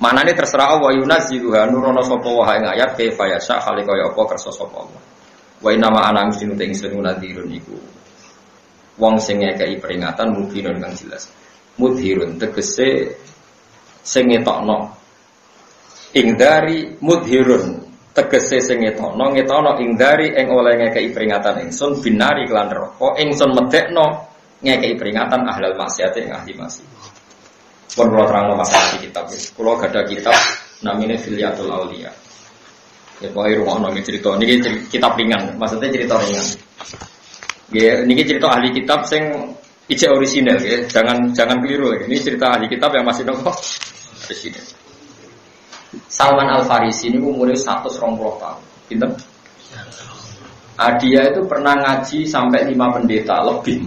Manane terserah Allah yunazziluha nurono sapa wae ing ayat kaifa yasha hale kaya apa kersa sapa Allah. Wa inna ma ana mesti ing sunu nadirun iku. Wong sing ngekeki peringatan mubinun kang jelas. Mudhirun tegese sing ngetokno. Ing dari mudhirun tegese sing ngetokno ing dari ing oleh ngekeki peringatan ingsun binari kelan neraka ingsun medekno ngekeki peringatan ahlal maksiat ing ahli maksiat. Pun kula terangno masalah di kitab. Kula gadah kitab namine Filyatul Auliya. Ya pokoke rumono iki cerita niki kitab ringan, maksudnya cerita ringan. Nggih, niki cerita ahli kitab sing ijek orisinal ya, jangan keliru. Ini cerita ahli kitab yang masih nopo orisinal. Salman Al-Farisi ini umurnya 120 tahun. Pinten? Dia itu pernah ngaji sampai 5 pendeta lebih.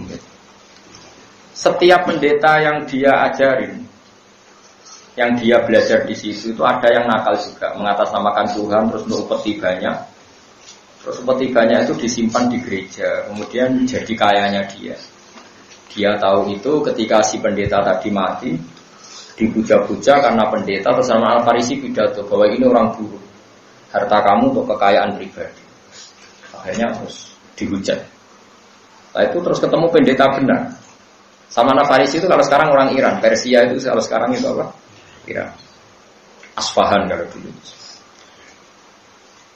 Setiap pendeta yang dia ajarin, yang dia belajar di situ itu ada yang nakal juga, mengatasnamakan Tuhan, terus untuk upeti banyak. Terus upeti banyak itu disimpan di gereja, kemudian jadi kayanya dia. Dia tahu itu ketika si pendeta tadi mati, dipuja-puja karena pendeta terus Salman Al-Farisi pidato bahwa ini orang buruk, harta kamu untuk kekayaan pribadi. Akhirnya terus dihujat. Nah itu terus ketemu pendeta benar. Salman Al-Farisi itu kalau sekarang orang Iran, Persia itu kalau sekarang itu apa? Iran. Asfahan kalau dulu.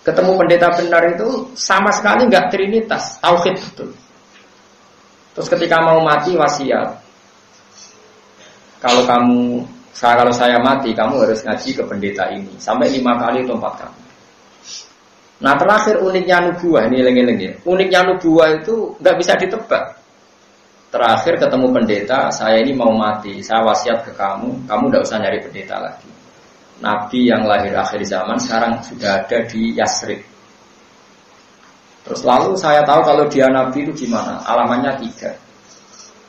Ketemu pendeta benar itu sama sekali nggak trinitas, tauhid betul. Terus ketika mau mati wasiat, kalau saya mati, kamu harus ngaji ke pendeta ini sampai 5 kali atau 4 kali. Nah terakhir uniknya nubuah ini eling-eling ya. Uniknya nubuah itu nggak bisa ditebak. Terakhir ketemu pendeta, saya ini mau mati, saya wasiat ke kamu nggak usah nyari pendeta lagi. Nabi yang lahir akhir zaman sekarang sudah ada di Yasrib. Terus lalu saya tahu kalau dia Nabi itu gimana? Alamannya 3.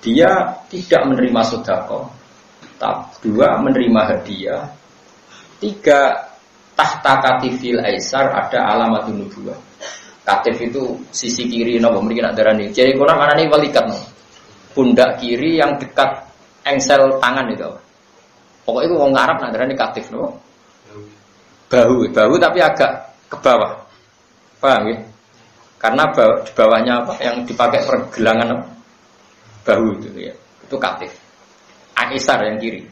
Dia tidak menerima sedekah. 2 menerima hadiah. 3 tahta katifil aisar ada alamatun nubuwah. Katif itu sisi kiri napa mriki nak darani. Jadi Quran manane walikat no. Pundak kiri yang dekat engsel tangan itu. Pokoknya itu wong Arab nak darani katif no. Bahu tapi agak ke bawah. Paham ya? Karena di bawahnya apa yang dipakai pergelangan apa? Bahu itu ya. Itu katif. Aisar yang kiri.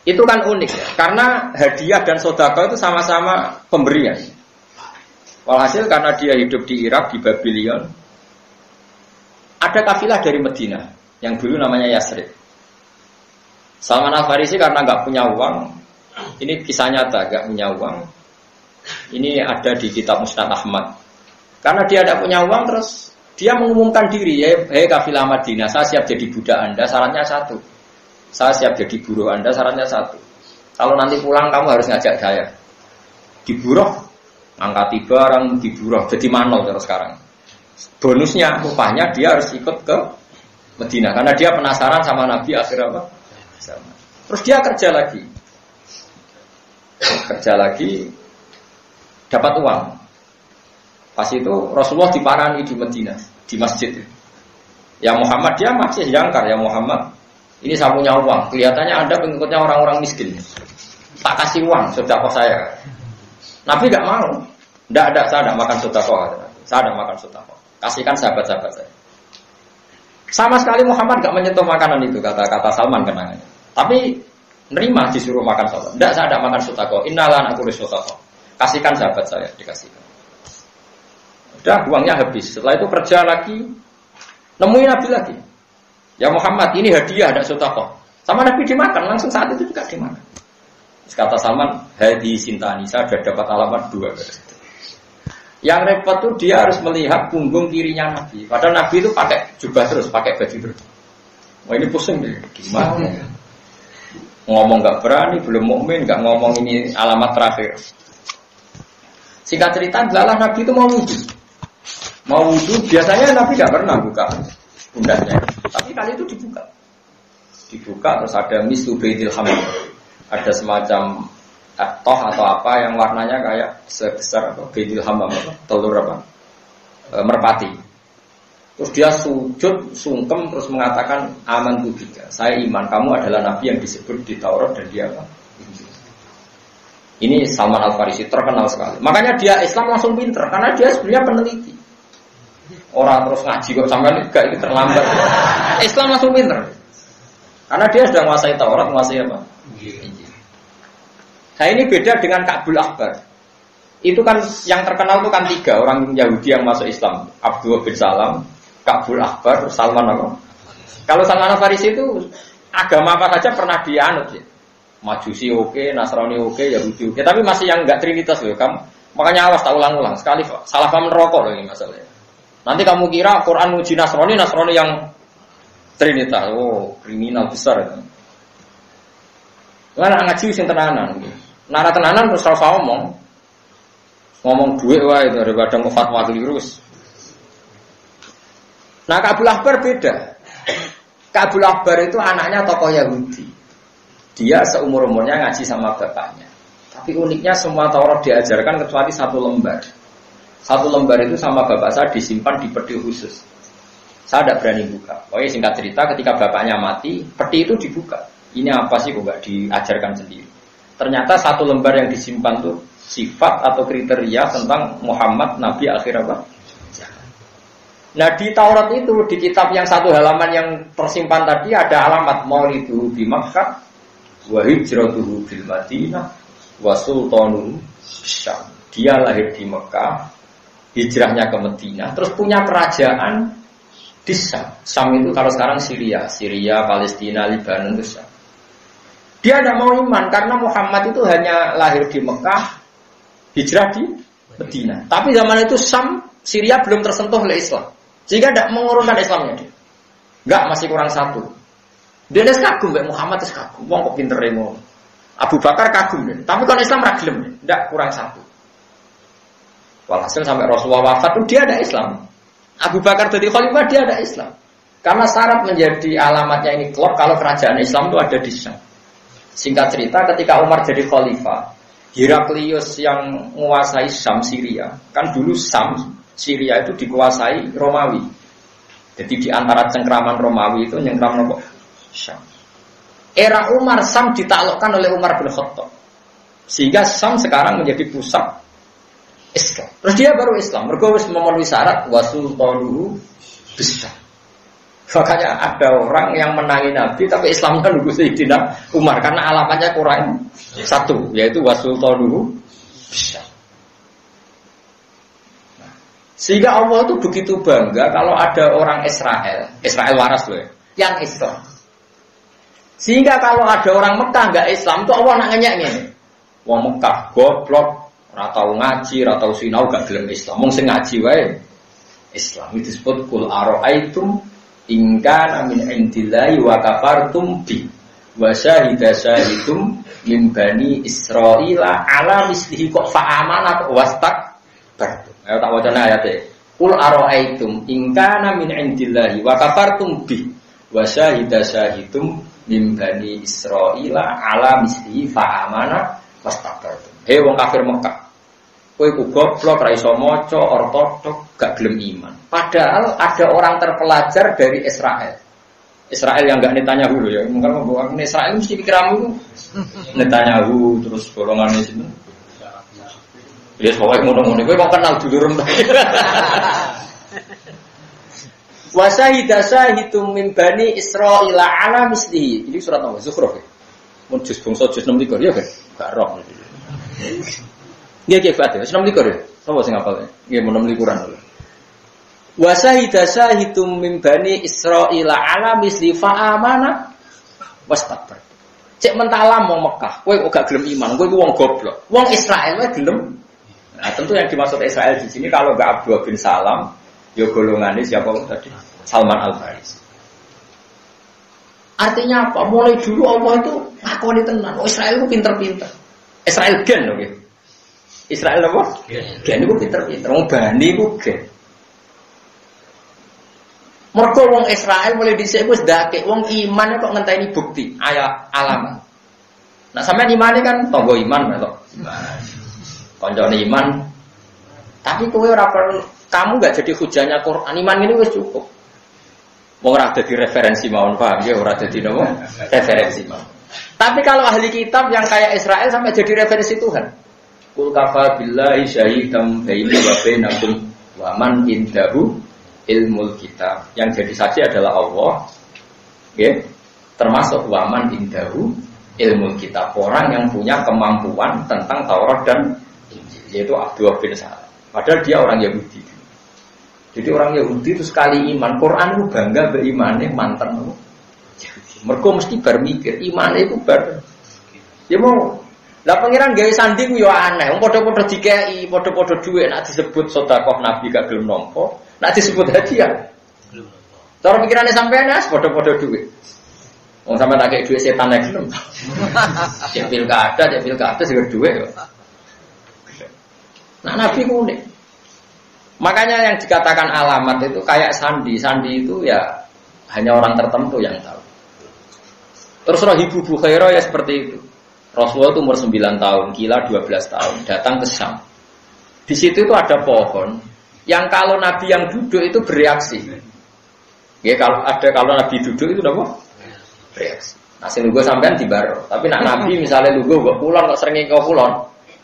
Itu kan unik ya, karena hadiah dan sedekah itu sama-sama pemberian. Walhasil karena dia hidup di Irak, di Babylon, ada kafilah dari Medina yang dulu namanya Yasrib. Salman Al-Farisi karena nggak punya uang, ini kisah nyata, nggak punya uang. Ini ada di kitab Musnad Ahmad. Karena dia tidak punya uang, terus dia mengumumkan diri, hei kafilah Madinah, saya siap jadi budak Anda, syaratnya 1. Saya siap jadi buruh Anda, syaratnya 1. Kalau nanti pulang kamu harus ngajak saya. Diburuh, angkati barang, diburuh, jadi manol terus sekarang. Bonusnya, upahnya dia harus ikut ke Madinah, karena dia penasaran sama Nabi akhir apa? Terus dia kerja lagi, dapat uang. Pas itu Rasulullah diparani di Madinah, di masjid. Ya Muhammad, dia masih jangkar, ya Muhammad, ini saya punya uang. Kelihatannya Anda pengikutnya orang-orang miskin. Tak kasih uang, sedekah saya. Nabi enggak mau. Saya tidak makan sedekah. Saya tidak makan sedekah. Kasihkan sahabat-sahabat saya. Sama sekali Muhammad enggak menyentuh makanan itu, kata Salman kenangannya. Tapi nerima disuruh makan sedekah. Tidak, saya tidak makan sedekah. Innalan aku sedekah. Kasihkan sahabat saya, dikasihkan. Udah uangnya habis. Setelah itu kerja lagi, nemuin Nabi lagi. Ya Muhammad, ini hadiah, ada sedekah. Sama Nabi dimakan, langsung saat itu juga dimakan. Kata Salman, hadi sintani, saya sudah dapat alamat 2. Yang repot tuh dia harus melihat punggung kirinya Nabi. Padahal Nabi itu pakai jubah terus, pakai baju terus. Wah ini pusing deh, gimana? ngomong nggak berani, belum mukmin, nggak ngomong ini alamat terakhir. Singkat cerita, adalah Nabi itu mau wudhu. Mau wudhu, biasanya Nabi nggak pernah buka pundaknya, tapi kali itu dibuka. Dibuka terus ada mislu baidil hamam, ada semacam toh atau apa yang warnanya kayak sebesar baidil hamam, telur apa, merpati. Terus dia sujud, sungkem, terus mengatakan aman bika. Saya iman, kamu adalah Nabi yang disebut di Taurat dan dia apa? Ini Salman Al-Farisi terkenal sekali. Makanya dia Islam langsung pinter, karena dia sebenarnya peneliti. Orang terus ngaji kok sampai enggak itu terlambat. Islam langsung pinter. Karena dia sudah menguasai Taurat, menguasai apa? Injil. Nah ini beda dengan Ka'bul Ahbar. Itu kan yang terkenal itu kan 3 orang Yahudi yang masuk Islam. Abdullah bin Salam, Ka'bul Ahbar, Salman apa? Kalau Salman Al-Farisi itu agama apa saja pernah dianut ya. Majusi oke, Nasrani oke, Yahudi oke, tapi masih yang enggak trinitas loh. Kamu makanya awas tak ulang-ulang sekali salah paham rokok loh ini masalahnya. Nanti kamu kira Quran uji Nasrani yang trinitas. Oh, kriminal besar itu. Lah ngaji sing tenanan. Nara tenanan terus salah ngomong duit wae daripada fatwa keliru. Nah, Ka'bul Ahbar beda. Ka'bul Ahbar itu anaknya tokoh Yahudi. Dia seumur-umurnya ngaji sama bapaknya. Tapi uniknya semua Taurat diajarkan kecuali 1 lembar. 1 lembar itu sama bapak saya disimpan di peti khusus. Saya tidak berani buka. Pokoknya singkat cerita ketika bapaknya mati, peti itu dibuka. Ini apa sih kok nggak diajarkan sendiri? Ternyata 1 lembar yang disimpan tuh sifat atau kriteria tentang Muhammad Nabi akhir apa? Nah di Taurat itu di kitab yang 1 halaman yang tersimpan tadi ada alamat Maulidu di Makkah, wa hijratuhu bil Madinah, wa sultanuhu Syam. Dia lahir di Mekah, hijrahnya ke Madinah, terus punya kerajaan di Syam. Syam itu kalau sekarang Syria, Palestina, Lebanon itu Syam. Dia tidak mau iman karena Muhammad itu hanya lahir di Mekah, hijrah di Madinah. Tapi zaman itu Syam, Syria belum tersentuh oleh Islam. Sehingga tidak mengurungkan Islamnya dia. Enggak, masih kurang 1. Dia kagum, Muhammad itu kagum. Wong kok pinter ngono. Abu Bakar kagum deh. Tapi kalau Islam ragilem, enggak, kurang 1. Walhasil sampai Rasulullah wafat itu dia ada Islam. Abu Bakar jadi khalifah dia ada Islam. Karena syarat menjadi alamatnya ini klop kalau kerajaan Islam itu ada di Syam. Singkat cerita ketika Umar jadi khalifah, Heraklius yang menguasai Syam Syria, kan dulu Syam Syria itu dikuasai Romawi. Jadi di antara cengkraman Romawi itu nyengkram Syam. Era Umar Syam ditaklukkan oleh Umar bin Khattab. Sehingga Syam sekarang menjadi pusat Islam. Terus dia baru Islam, mergo wis memenuhi syarat wasultanuhu besar. Makanya ada orang yang menangi Nabi tapi Islamnya nunggu Sayyidina Umar karena alamatnya kurang 1, yaitu wasultanuhu besar. Sehingga Allah itu begitu bangga kalau ada orang Israel waras loh yang Islam. Sehingga kalau ada orang Mekah nggak Islam tuh Allah nak ngenyek. Wong Mekah goblok, ora tau ngaji, ora tau sinau gak gelem Islam. Mung sing ngaji wae Islam. Itu disebut qul ara'aitum in kana min indillahi wa kafartum bi wa syahida syahidum min bani Israila ala mislihi kok fa'amanat wastakbar. Ayo tak wacana ayatnya. Qul ara'aitum in kana min indillahi wa kafartum bi wa syahida syahidum min bani Israila ala mislihi fa'amanat wastakbar. Hei wong kafir Mekah, kowe ku goblok ra iso maca ortodok gak gelem iman. Padahal ada orang terpelajar dari Israel. Israel yang enggak Netanyahu loh ya. Mungkin mau Israel mesti pikiranmu Netanyahu terus golongan itu. Ya soalnya ngono-ngono kowe kok kenal dulurem ta. Wa syahida syahidum min bani Israila ala mislihi. Ini surat apa? Zukhruf. Mun juz bangsa juz 6 ya kan? Gak roh. Nggih nggih Pak, 6 ya. Sapa sing hafal? Nggih 6 likuran lho. Wa syahida syahidum min bani Israila ala misli fa amana wastakbar. Cek mentalam wong Mekah, kowe kok gak gelem iman, kowe ku wong goblok. Wong Israel wae gelem. Nah, tentu yang dimaksud Israel di sini kalau enggak Abdullah bin Salam, ya golongannya siapa tadi? Salman Al-Farisi. Artinya apa? Mulai dulu Allah itu ngakoni tenan. Oh, Israel itu pinter-pinter. Israel gen loh gitu. Israel apa? Gen itu pinter-pinter. Wong Bani itu gen. Mergo wong Israel mulai dhisik wis ndake wong iman kok ngenteni bukti, alamat. Nah sampean imane kan tangga iman to. Kancane iman. Tapi kowe ora perlu kamu enggak jadi hujahnya Quran. Iman ini wis cukup. Wong ora dadi referensi mawon paham ya ora dadi napa? Referensi mawon. Tapi kalau ahli kitab yang kayak Israel sampai jadi referensi Tuhan. Qul kafa billahi syahidam baini wa bainakum wa man indahu ilmul kitab. Yang jadi saksi adalah Allah. Ya. Termasuk wa man indahu ilmul kitab. Orang yang punya kemampuan tentang Taurat dan Injil, yaitu Abdullah bin Salam. Padahal dia orang Yahudi. Jadi orang Yahudi itu sekali iman Quran itu bangga berimannya mantan. Mereka mesti bermikir imannya itu bar. Ya mau. Lah pangeran gawe sandi ku yo aneh. Wong padha-padha dikeki, padha-padha dhuwit nek disebut sedekah Nabi gak gelem nampa, nek disebut hadiah. Cara pikirane sampean as padha-padha dhuwit. Wong sampean tak kei dhuwit setan nek gelem. Cek pilkada sing dhuwit yo. Nah Nabi ku unik. Makanya yang dikatakan alamat itu kayak sandi. Sandi itu ya hanya orang tertentu yang tahu. Terus Rahibu Bukhairah ya seperti itu. Rasulullah itu umur 9 tahun, Kila 12 tahun, datang ke Syam. Di situ itu ada pohon yang kalau Nabi yang duduk itu bereaksi. Ya kalau Nabi duduk itu apa? Bereaksi. Nah sing lugu sampean dibaro. Tapi nak Nabi misalnya lugu kok kulon kok srengenge kok kulon,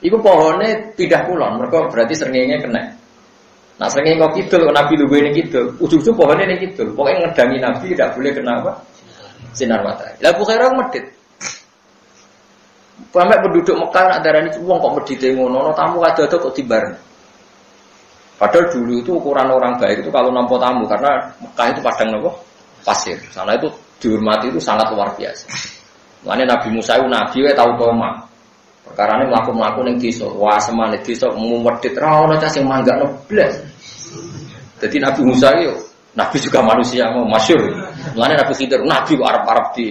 iku pohone pindah kulon, mergo berarti srengenge kena. Nah srengenge kok kidul, kok Nabi lugu ini kidul, ujug-ujug pohone ini kidul. Pokoknya ngedangi Nabi tidak boleh kena apa? Sinar matahari. Lah Bukhairah medit. Sampai penduduk Mekah nak darani wong kok medite ngono, tamu ada-ada kok tibar. Padahal dulu itu ukuran orang baik itu kalau nampa tamu karena Mekah itu padang nopo? Pasir. Sana itu dihormati itu sangat luar biasa. Mulane Nabi Musa itu nabi wae tau toma. Perkarane mlaku-mlaku ning desa, wah semane desa medhit ra ono cah sing manggakno blas. Dadi Nabi Musa itu nabi juga manusia mau masyhur. Mulane Nabi Khidir nabi kok arep-arep di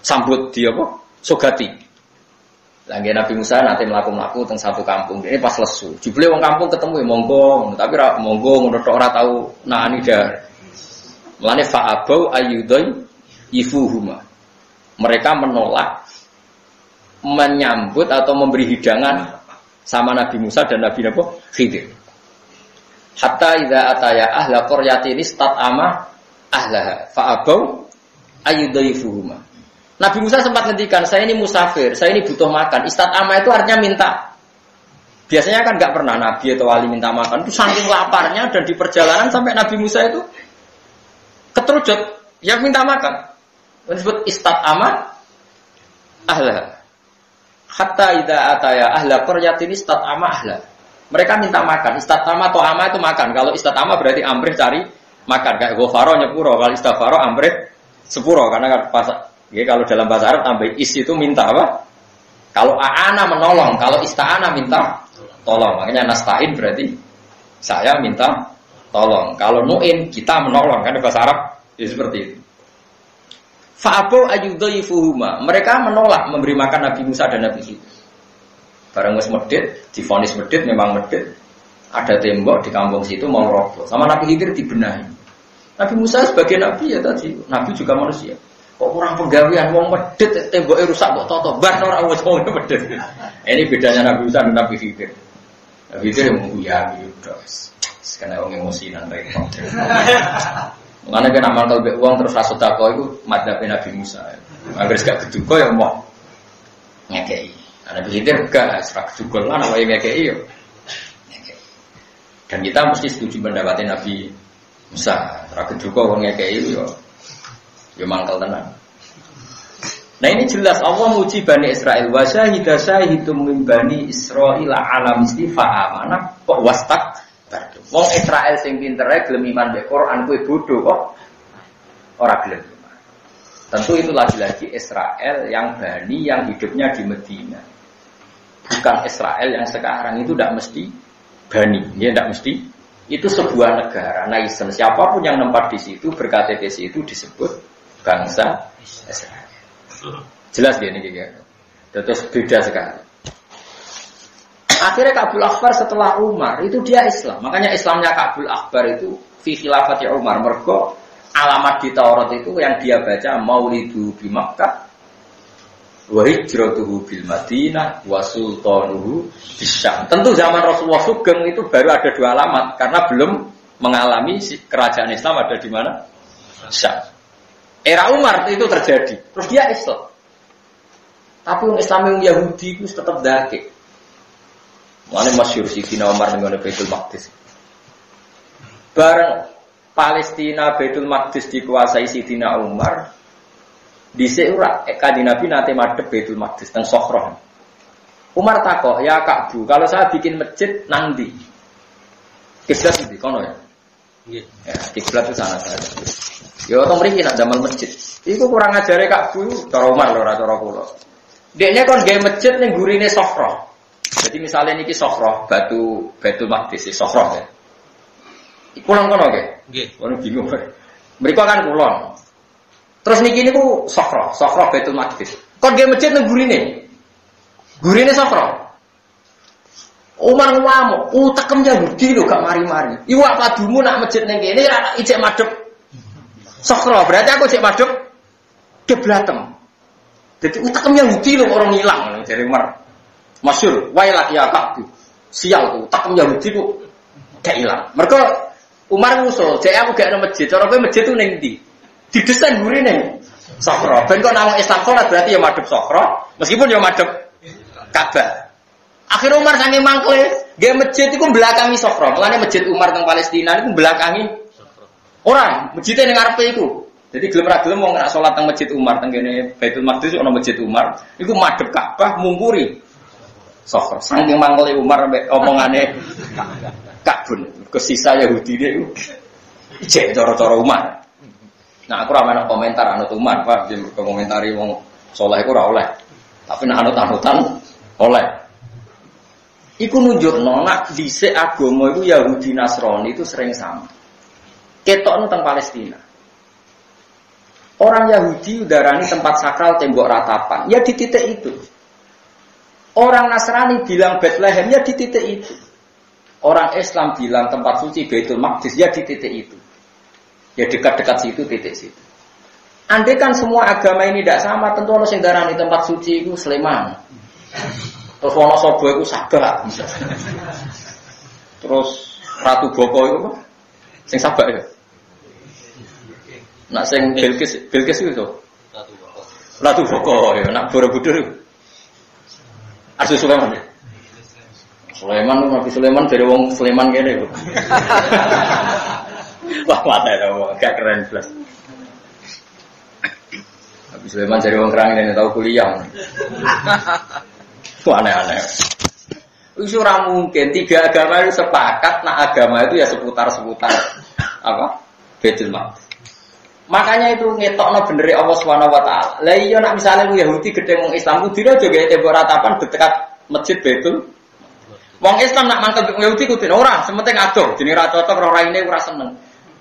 sambut dia apa? Sogati. Lagi Nabi Musa nanti melaku teng satu kampung. Ini pas lesu. Jebule wong kampung ketemu ya monggo, tapi ra monggo ngono tok ora tau naani dar. Mulane fa'abau ayyudai ifuhuma. Mereka menolak menyambut atau memberi hidangan sama Nabi Musa dan Nabi Khidir. Hatta idza ataya ahla qaryatin istat'ama ahlaha fa'abau ayyudai ifuhuma. Nabi Musa sempat ngendikan, saya ini musafir, saya ini butuh makan. Istat'ama itu artinya minta. Biasanya kan nggak pernah Nabi atau wali minta makan. Itu saking laparnya dan di perjalanan sampai Nabi Musa itu keterujut yang minta makan. Disebut istat'ama ahla. Hatta idza ataya ahla qaryatin istat'ama ahla. Mereka minta makan. Istat'ama atau ama itu makan. Kalau istat'ama berarti amrih cari makan. Kayak ghafaro nyepuro, kalau istaghfaro amrih sepuro karena kan pas. Ya, kalau dalam bahasa Arab tambah is itu minta apa? Kalau aana menolong, kalau ista'ana minta tolong. Makanya nasta'in berarti saya minta tolong. Kalau nu'in kita menolong kan bahasa Arab ya seperti itu. Fa'abu ayyudhaifuhuma. Mereka menolak memberi makan Nabi Musa dan Nabi Khidir. Barang wis medhit, divonis medhit memang medhit. Ada tembok di kampung situ mau roboh. Sama Nabi Khidir dibenahi. Nabi Musa sebagai nabi ya tadi, nabi juga manusia. Kok orang penggawean wong medhit temboke rusak kok toto bar ora wis wong medhit. Ini bedanya Nabi Musa dan Nabi Khidir. Nabi Khidir yang mengguyami terus. Karena wong emosian repot. Mengane kena mantel mbek wong terus ra sedekah iku madhabe Nabi Musa. Anggere gak keduga ya mau ngekeki. Nabi Khidir gak ora keduga lan awake ngekeki yo. Dan kita mesti setuju pendapatnya Nabi Musa. Ora keduga wong ngekeki yo. Ya mangkel tenan. Nah ini jelas Allah muji Bani Israel wa syahida syahidum min Bani Israil ala mistifa amanah kok wastak bardu. Wong Israel sing pinter ae gelem iman mek Quran kuwi bodoh kok ora gelem. Tentu itu lagi-lagi Israel yang Bani yang hidupnya di Medina. Bukan Israel yang sekarang itu tidak mesti Bani, ya tidak mesti. Itu sebuah negara, naisen. Siapapun yang nempat di situ berKTP situ disebut bangsa Israel. Jelas gini gitu. Terus beda sekali. Akhirnya Ka'bul Akhbar setelah Umar itu dia Islam. Makanya Islamnya Ka'bul Akhbar itu fi khilafati Umar. Mergo alamat di Taurat itu yang dia baca maulidu bi Makkah wa hijratuhu bil Madinah wa sultanuhu bisyam. Tentu zaman Rasulullah Sugeng itu baru ada 2 alamat karena belum mengalami kerajaan Islam ada di mana? Syam. Era Umar itu terjadi. Terus dia Islam. Tapi orang Islam yang Yahudi itu tetap dakik. Mana masyhur Sidina Umar dengan Baitul Maqdis. Bareng Palestina Baitul Maqdis dikuasai Sidina Umar. Dhisik ora Kanjeng Nabi nate madhep Baitul Maqdis teng Sokroh. Umar takok, "Ya Ka'bu, kalau saya bikin masjid nang ndi?" Kiblat ndi kono ya? Nggih. Ya, kiblat itu sana saja. Ya wong mriki nak damel masjid. Iku kurang ajare Ka'bu cara Umar lho ora cara kula. Dekne kon gawe masjid ning gurine Sokroh. Jadi misalnya niki Sokroh, Baitul Maqdis Sokroh ya. Kulon kono nggih? Nggih. Kono bingung. Mriko kan kulon. Terus niki niku Sokroh Baitul Maqdis. Kon gawe masjid nang gurine. Gurine Sokroh. Umar ngamuk, utekem Yahudi lho gak mari-mari. Iwak padumu nak masjid ning kene ora ijek madhep Sokroh. Berarti aku ijek madhep kiblatem. Jadi utekem Yahudi lho orang ngilang jare Umar. Masyhur, wailat ya Ka'bu. Sial tuh, utekem Yahudi ku gak ilang. Mergo Umar ngusul, "Jek aku gak ana masjid. Cara kowe masjid tu ning ndi?" Didesain gurine Sokroh. Ben kok nang Islam salat berarti ya madhep Sokroh, meskipun ya madhep Ka'bah. Akhirnya Umar saking mangkle, nggih masjid iku mbelakangi Sokroh. Mulane masjid Umar teng Palestina niku mbelakangi ora, masjidnya ning ngarepe iku. Jadi gelem ra gelem wong nek salat teng masjid Umar teng kene Baitul Maqdis ana masjid Umar, iku madhep Ka'bah mungkuri Sokroh. Saking mangkle Umar mbek omongane Ka'bun, kesisa Yahudi iku ijek cara-cara Umar. Nah, aku ora ana komentar anut Umar, Pak, nggih komentari wong saleh iku ora oleh. Tapi nek anut-anutan oleh. Iku nunjukno nek dhisik agama iku Yahudi Nasrani itu sering sama. Ketokno teng Palestina. Orang Yahudi udarani tempat sakral tembok ratapan, ya di titik itu. Orang Nasrani bilang Bethlehem, ya di titik itu. Orang Islam bilang tempat suci Baitul Maqdis, ya di titik itu. Ya dekat-dekat situ, titik situ. Andai kan semua agama ini tidak sama, tentu ono sing darani tempat suci itu Sleman. Terus Wonosobo itu Sabak. Terus Ratu Boko itu apa? Sing Sabak ya. Nak sing Bilqis itu Ratu Boko ya, nak Borobudur itu Asu Sulaiman ya. Nabi Sulaiman dari wong Sleman kene itu. Wah, mata ya, gak keren plus. Nabi Sulaiman dari wong kerang ini tahu kuliah. Wah, aneh-aneh. Itu ora mungkin 3 agama itu sepakat, nah agama itu ya seputar-seputar apa? Baitul Maqdis. Makanya itu ngetokno benere Allah Subhanahu wa taala. Lah iya nek misale Yahudi gedhe wong Islam kudu aja gawe tembok ratapan dekat masjid Baitul. Wong Islam nak mangkel Yahudi kudu ora, sementing adoh, jenenge ra cocok ora raine ora seneng.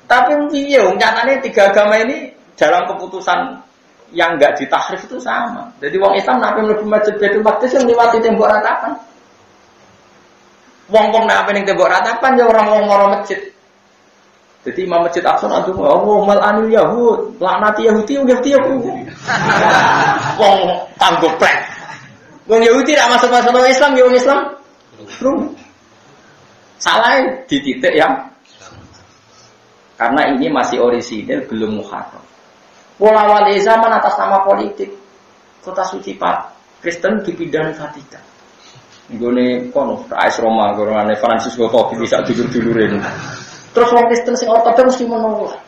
Tapi piye wong nyatane 3 agama ini dalam keputusan yang enggak ditahrif itu sama. Jadi wong Islam nak mlebu masjid Baitul Maqdis yang liwati tembok ratapan. Wong-wong nak ning tembok ratapan ya orang wong maro masjid. Jadi Imam Masjid Aqsa nanti oh mal anil Yahud, laknati Yahudi aku. Wong tanggo plek. Wong Yahudi tidak masuk Islam, ya wong Islam. Salah di titik yang karena ini masih orisinil belum muharram. Pola wali zaman atas nama politik kota suci Pak Kristen dipindah Vatikan. Nggone kono AS Roma, gorongane Francisco Topi bisa dulur-dulurin. Terus wong Kristen sing ortodoks mesti menolak.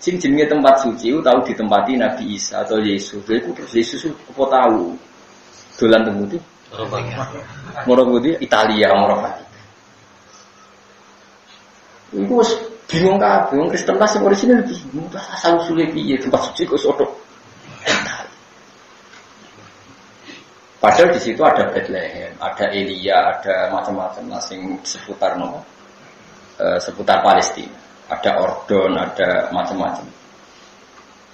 Sing jenenge tempat suci tahu ditempati Nabi Isa atau Yesus. Iku terus Yesus apa tahu? Dolan temu ndi? Moro Budi Italia moro Vatikan. Iku wis bingung kabeh wong Kristen tas sing orisinil bingung asal usule piye tempat suci kok sotok. Padahal di situ ada Bethlehem, ada Elia, ada macam-macam sing seputar nopo. Seputar Palestina, ada Ordon, ada macam-macam.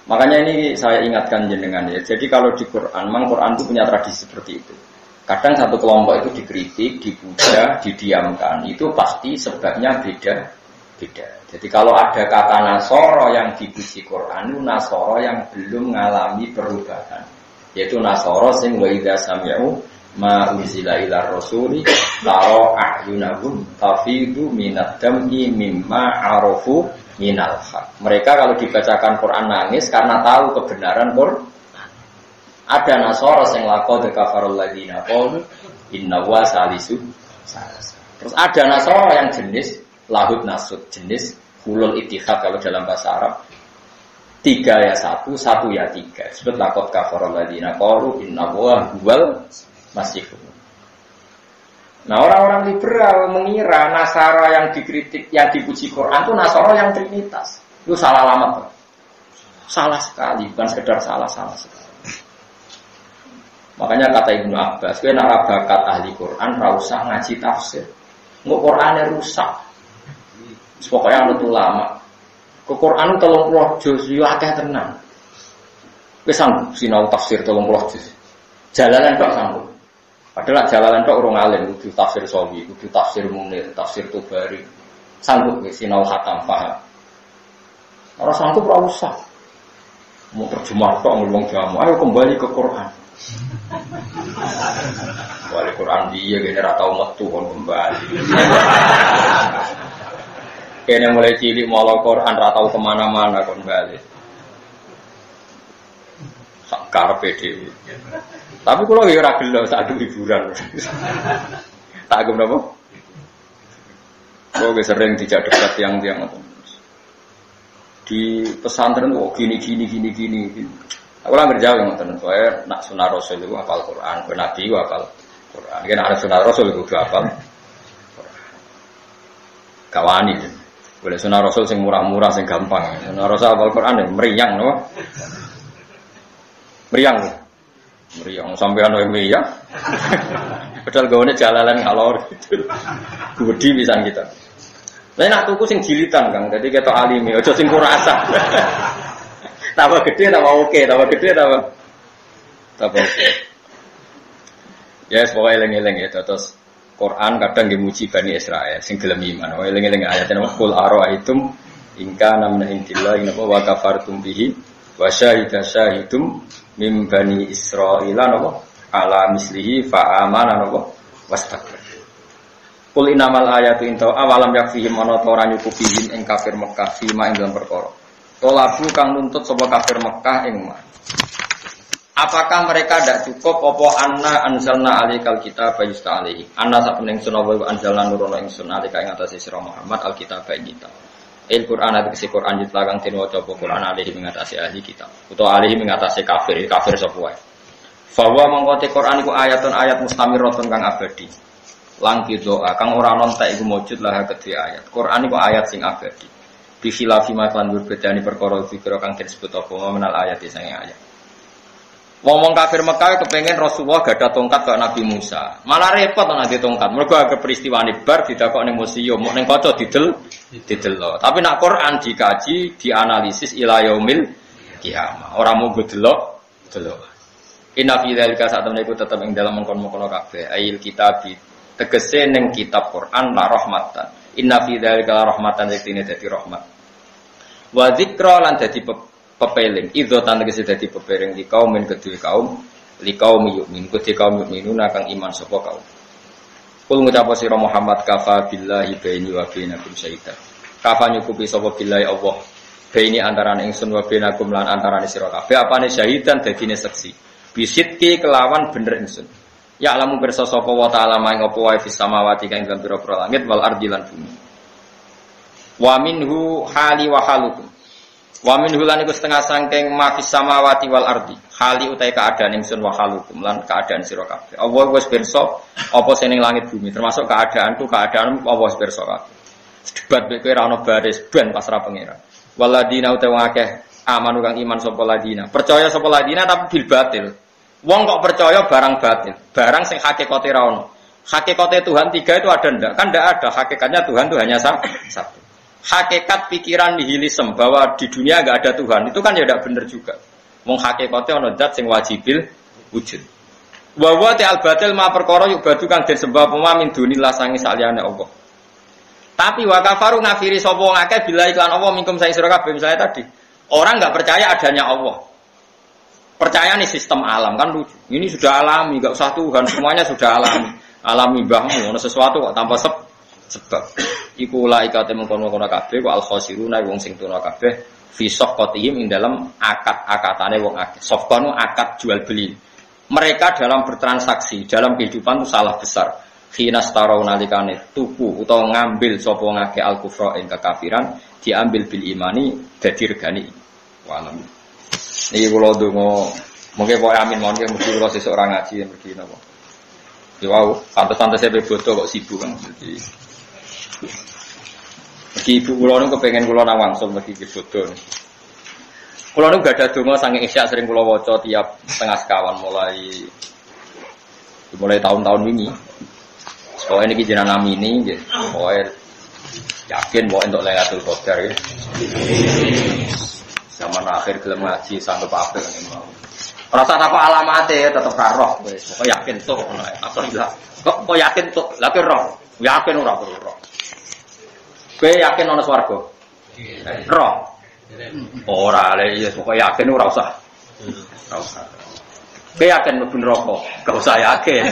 Makanya ini saya ingatkan jenengan ya. Jadi kalau di Quran, memang Quran itu punya tradisi seperti itu. Kadang satu kelompok itu dikritik, dipuja, didiamkan. Itu pasti sebabnya beda-beda. Jadi kalau ada kata Nasoro yang dipuji Quran, itu Nasoro yang belum mengalami perubahan. Yaitu Nasoro sing wa idza sami'u ma unzila ila rasuli taro a'yunahum tafidu minad dam'i mimma arafu minal haq. Mereka kalau dibacakan Quran nangis karena tahu kebenaran Quran. Ada Nasara sing laqad kafarul ladina qalu inna wa salisu. Terus ada Nasara yang jenis lahud nasud, jenis hulul ittihad kalau dalam bahasa Arab. 3 ya 1, 1 ya 3. Sebut laqad kafarul ladina qalu inna wa huwal masih. Nah orang-orang liberal mengira Nasara yang dikritik, yang dipuji Quran itu Nasara yang trinitas. Itu salah alamat. Salah sekali, bukan sekedar salah sekali. Makanya kata Ibnu Abbas, kowe nek bakat ahli Quran ora usah ngaji tafsir. Engko Qurane rusak. Pokoke anut ulama. Ke Quran 30 juz yo akeh tenan. Wis sanggup sinau tafsir 30 juz. Jalalan tok sanggup. Padahal jalalan tok urung alim, kudu tafsir Sawi, kudu tafsir Munir, tafsir Tubari. Sanggup wis sinau khatam paham. Ora sanggup ora usah. Mau terjemah tok ngomong jamu, ayo kembali ke Quran. Kembali Quran dia gene ra tau metu kon kembali. Kene mulai cilik malah Quran ra tau kemana-mana kon bali. Sak karepe dhewe. Tapi kalau ya ora gelo sak hiburan. Tak agem napa? Kok sering dijak debat tiang-tiang ngoten. Di pesantren kok gini. Aku lah berjauh ngoten, soalnya nak sunah Rasul itu hafal Quran, Nabi itu hafal Quran. Kan ada sunah Rasul itu hafal Quran. Kawani. Boleh sunah Rasul sing murah-murah sing gampang. Sunah Rasul hafal Quran meriang napa? Meriang sampean wae ya. Padahal gawane jalalan ngalor gitu. Gede pisan kita. Lah nek tuku sing jilitan Kang, dadi ketok alime, aja sing kurasa. Tambah gede tambah oke, tambah gede tambah oke. Ya, pokoknya eling-eling ya terus Quran kadang dimuji Bani Israil sing gelem iman. Oh eling-eling ayatnya napa qul ara'aitum in kana min indillahi wa kafartum bihi wa syahidum mim bani Israila napa ala mislihi fa amana napa wastakbar. Qul innamal ayatu inta awalam yakfihim ana ta ora nyukupihim ing kafir Mekah fima ing dalam perkara. Tolabu kang nuntut sapa kafir Mekah ing man. Apakah mereka tidak cukup apa anna anzalna alaikal kitab bayusta alaihi. Anna sapening sunawa wa anzalna nurono ingsun alika ing atase sira Muhammad alkitab kita. Al-Qur'an atase Qur'an ditlakang den waca apa Qur'an alaihi ing atase ahli kitab. Utawa alaihi ing atase kafir sapa wae. Fawa mangkote Qur'an iku ayat mustamiratun kang abadi. Langki doa kang ora nontek iku mujud lah kedhe ayat. Qur'an iku ayat sing abadi. Bi khilafi ma lan berbedani perkara fikra kang disebut apa menal ayat sing ayat. Wong kafir Mekah kepengen Rasulullah gadah tongkat kaya Nabi Musa. Malah repot ana di tongkat. Mergo aga peristiwane bar didakok ning museum, mok ning kaca didelok. Tapi nak Quran dikaji, dianalisis ila yaumil kiamah. Ora mau delok. Inna fi dzalika sa'atun iku tetep ing dalem mengkon-mengkon kabeh. Ail kitab tegese ning kitab Quran la rahmatan. Inna fi dzalika la rahmatan yektine dadi rahmat. Wa dzikra lan dadi pepeling idza tan tegese dadi pepeling di kaum men kedue kaum li kaum mukmin kedue kaum mukminun kang iman sapa kaum. Kul ngucap sira Muhammad kafa billahi baini wa bainakum syaitan. Kafa nyukupi sapa billahi Allah. Baini antarané ingsun wa bainakum lan antarané sira kabeh apane syahidan dadine saksi. Bisidki kelawan bener ingsun. Ya alamu pirsa sapa wa ta'ala maing apa wae fis samawati kang dalam pira-pira langit wal ardi lan bumi. Wa minhu hali wa halukum. Wa min hulan iku setengah sangking mafis samawati wal ardi. Hali utai keadaan ingsun wa halukum lan keadaan sira kabeh. Allah wis pirsa apa sing ning langit bumi termasuk keadaanku keadaan Allah wis pirsa kabeh. Debat kowe ora ono baris ben pasrah pangeran. Waladina utai wong akeh amanu kang iman sapa ladina. Percaya sapa ladina tapi bil batil. Wong kok percaya barang batil, barang sing hakikate ra ono. Hakikate Tuhan 3 itu ada ndak? Kan ndak ada. Hakikatnya Tuhan itu hanya satu. hakikat pikiran nihilisme bahwa di dunia enggak ada Tuhan itu kan ya tidak benar juga. Wong hakikate ana zat sing wajibil wujud. Wa wa ta'al batil ma perkara yuk badu kang den sembah apa min dunillah sange saliyane Allah. Tapi wa kafaru ngafiri sapa wong akeh bila iklan Allah mingkum saing sira kabeh misalnya tadi. Orang enggak percaya adanya Allah. Percaya nih sistem alam kan lucu. Ini sudah alami, enggak usah Tuhan, semuanya sudah alami. Alami mbahmu ono sesuatu kok tanpa sebab. Iku laika te mengkono-kono kabeh wa al khosiruna wong sing tuna kabeh fi soqatihim ing dalam akad-akatane wong akeh. Soqanu akad jual beli. Mereka dalam bertransaksi, dalam kehidupan itu salah besar. Khinas tarau nalikane tuku utawa ngambil sapa ngake al-kufra ing kekafiran, diambil bil imani dadi regane. Walam. Niki kula donga, mungkin pokoke amin mawon mesti kula sesuk ora ngaji mergi napa. Ya wau, pantes-pantese bodo kok sibuk kan. Jadi ibu kula niku kepengin kula nang wangsul mergi bodo. Kula niku gak ada donga saking isya sering kula waca tiap setengah sekawan mulai tahun-tahun ini. Soalnya ini jenengan amini nggih. Pokoke yakin bahwa untuk Lailatul Qadar ya. Zaman akhir gelem ngaji sanggup apik kan. Rasa apa alamate tetep ra roh wis. Pokoke yakin tuh ngono ae. Alhamdulillah. Kok yakin tuh, lha roh. Yakin ora perlu roh. Kowe yakin ana swarga? Roh. Ora le ya pokoke yakin ora usah. Ora usah. Kowe yakin mlebu neraka? Gak usah yakin.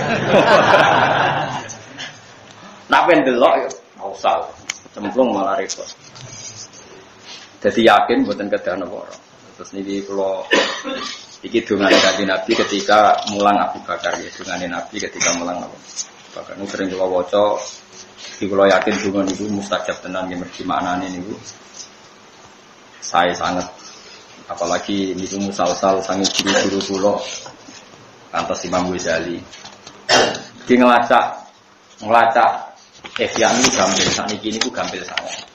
Nak pendelok ya ora usah. Cemplung malah repot. Jadi yakin mboten kedah napa. Terus niki kula iki dongane Kanjeng Nabi ketika mulang Abu Bakar ya, dongane Nabi ketika mulang Abu Bakar. Nu sering kula waca, iki kula yakin donga niku mustajab tenan nggih mergi maknane niku. Saya sangat apalagi niku musal-sal sange guru-guru kula kantos Imam Ghazali. Iki ngelacak Ihya niku gampil sakniki niku gampil sangat.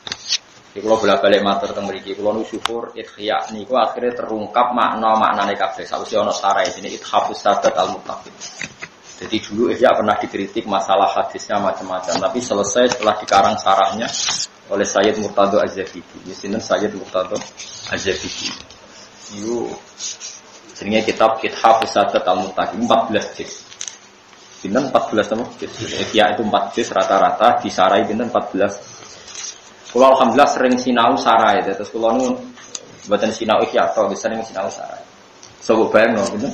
Iki kula bolak-balik matur teng mriki kula nu syukur Ihya niku akhirnya terungkap makna-maknane kabeh sawise ana sarai sini ithafus sadat al-muttaqin. Jadi dulu Ihya pernah dikritik masalah hadisnya macam-macam tapi selesai setelah dikarang sarahnya oleh Sayyid Murtado Az-Zabidi. Sinten Sayyid Murtado Az-Zabidi. Itu jenenge kitab Ithafus Sadat al-Muttaqin 14 juz. Sinten 14 nama? Ihya itu 4 juz rata-rata disarai sinten 14. Kula alhamdulillah sering sinau sarai terus kula nu mboten sinau Ihya to sering sinau sarai. Sopo bayang no sinten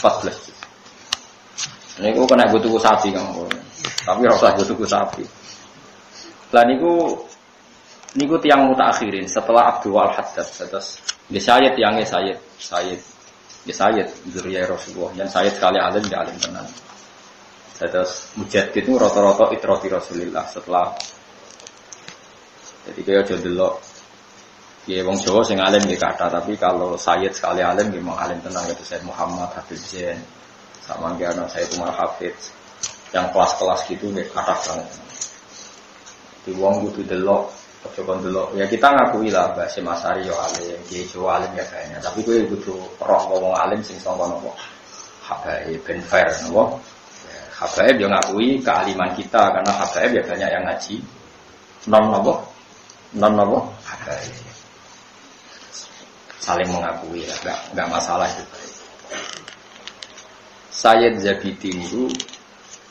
14 juz. Niku kena go tuku sapi Kang. Tapi ora usah go tuku sapi. Lah niku tiyang mutakhirin setelah Abdul Al-Haddad terus nggih Sayyid tiange Sayyid nggih Sayyid zuriyah Rasulullah yang Sayyid sekali alim dia alim tenan. Terus mujaddid itu rata-rata itrati Rasulillah setelah jadi kaya aja delok ya wong Jawa sing alim nggih kathah tapi kalau Sayyid sekali alim nggih mau alim tenan yaitu Sayyid Muhammad Hafiz Zain sama nggih ana Sayyid Umar Hafiz yang kelas-kelas gitu nggih kathah banget. Di wong kudu delok, aja kon delok. Ya kita ngakui lah Mbak Semasari yo alim, Kiai Jawa alim ya kayaknya. Tapi kowe kudu roh wong alim sing sangka napa? Habaib ben fair napa? Habaib yo ngakui kealiman kita karena habaib ya banyak yang ngaji. Non napa? Habaib. Saling mengakui lah, enggak masalah itu. Sayyid Zabidi itu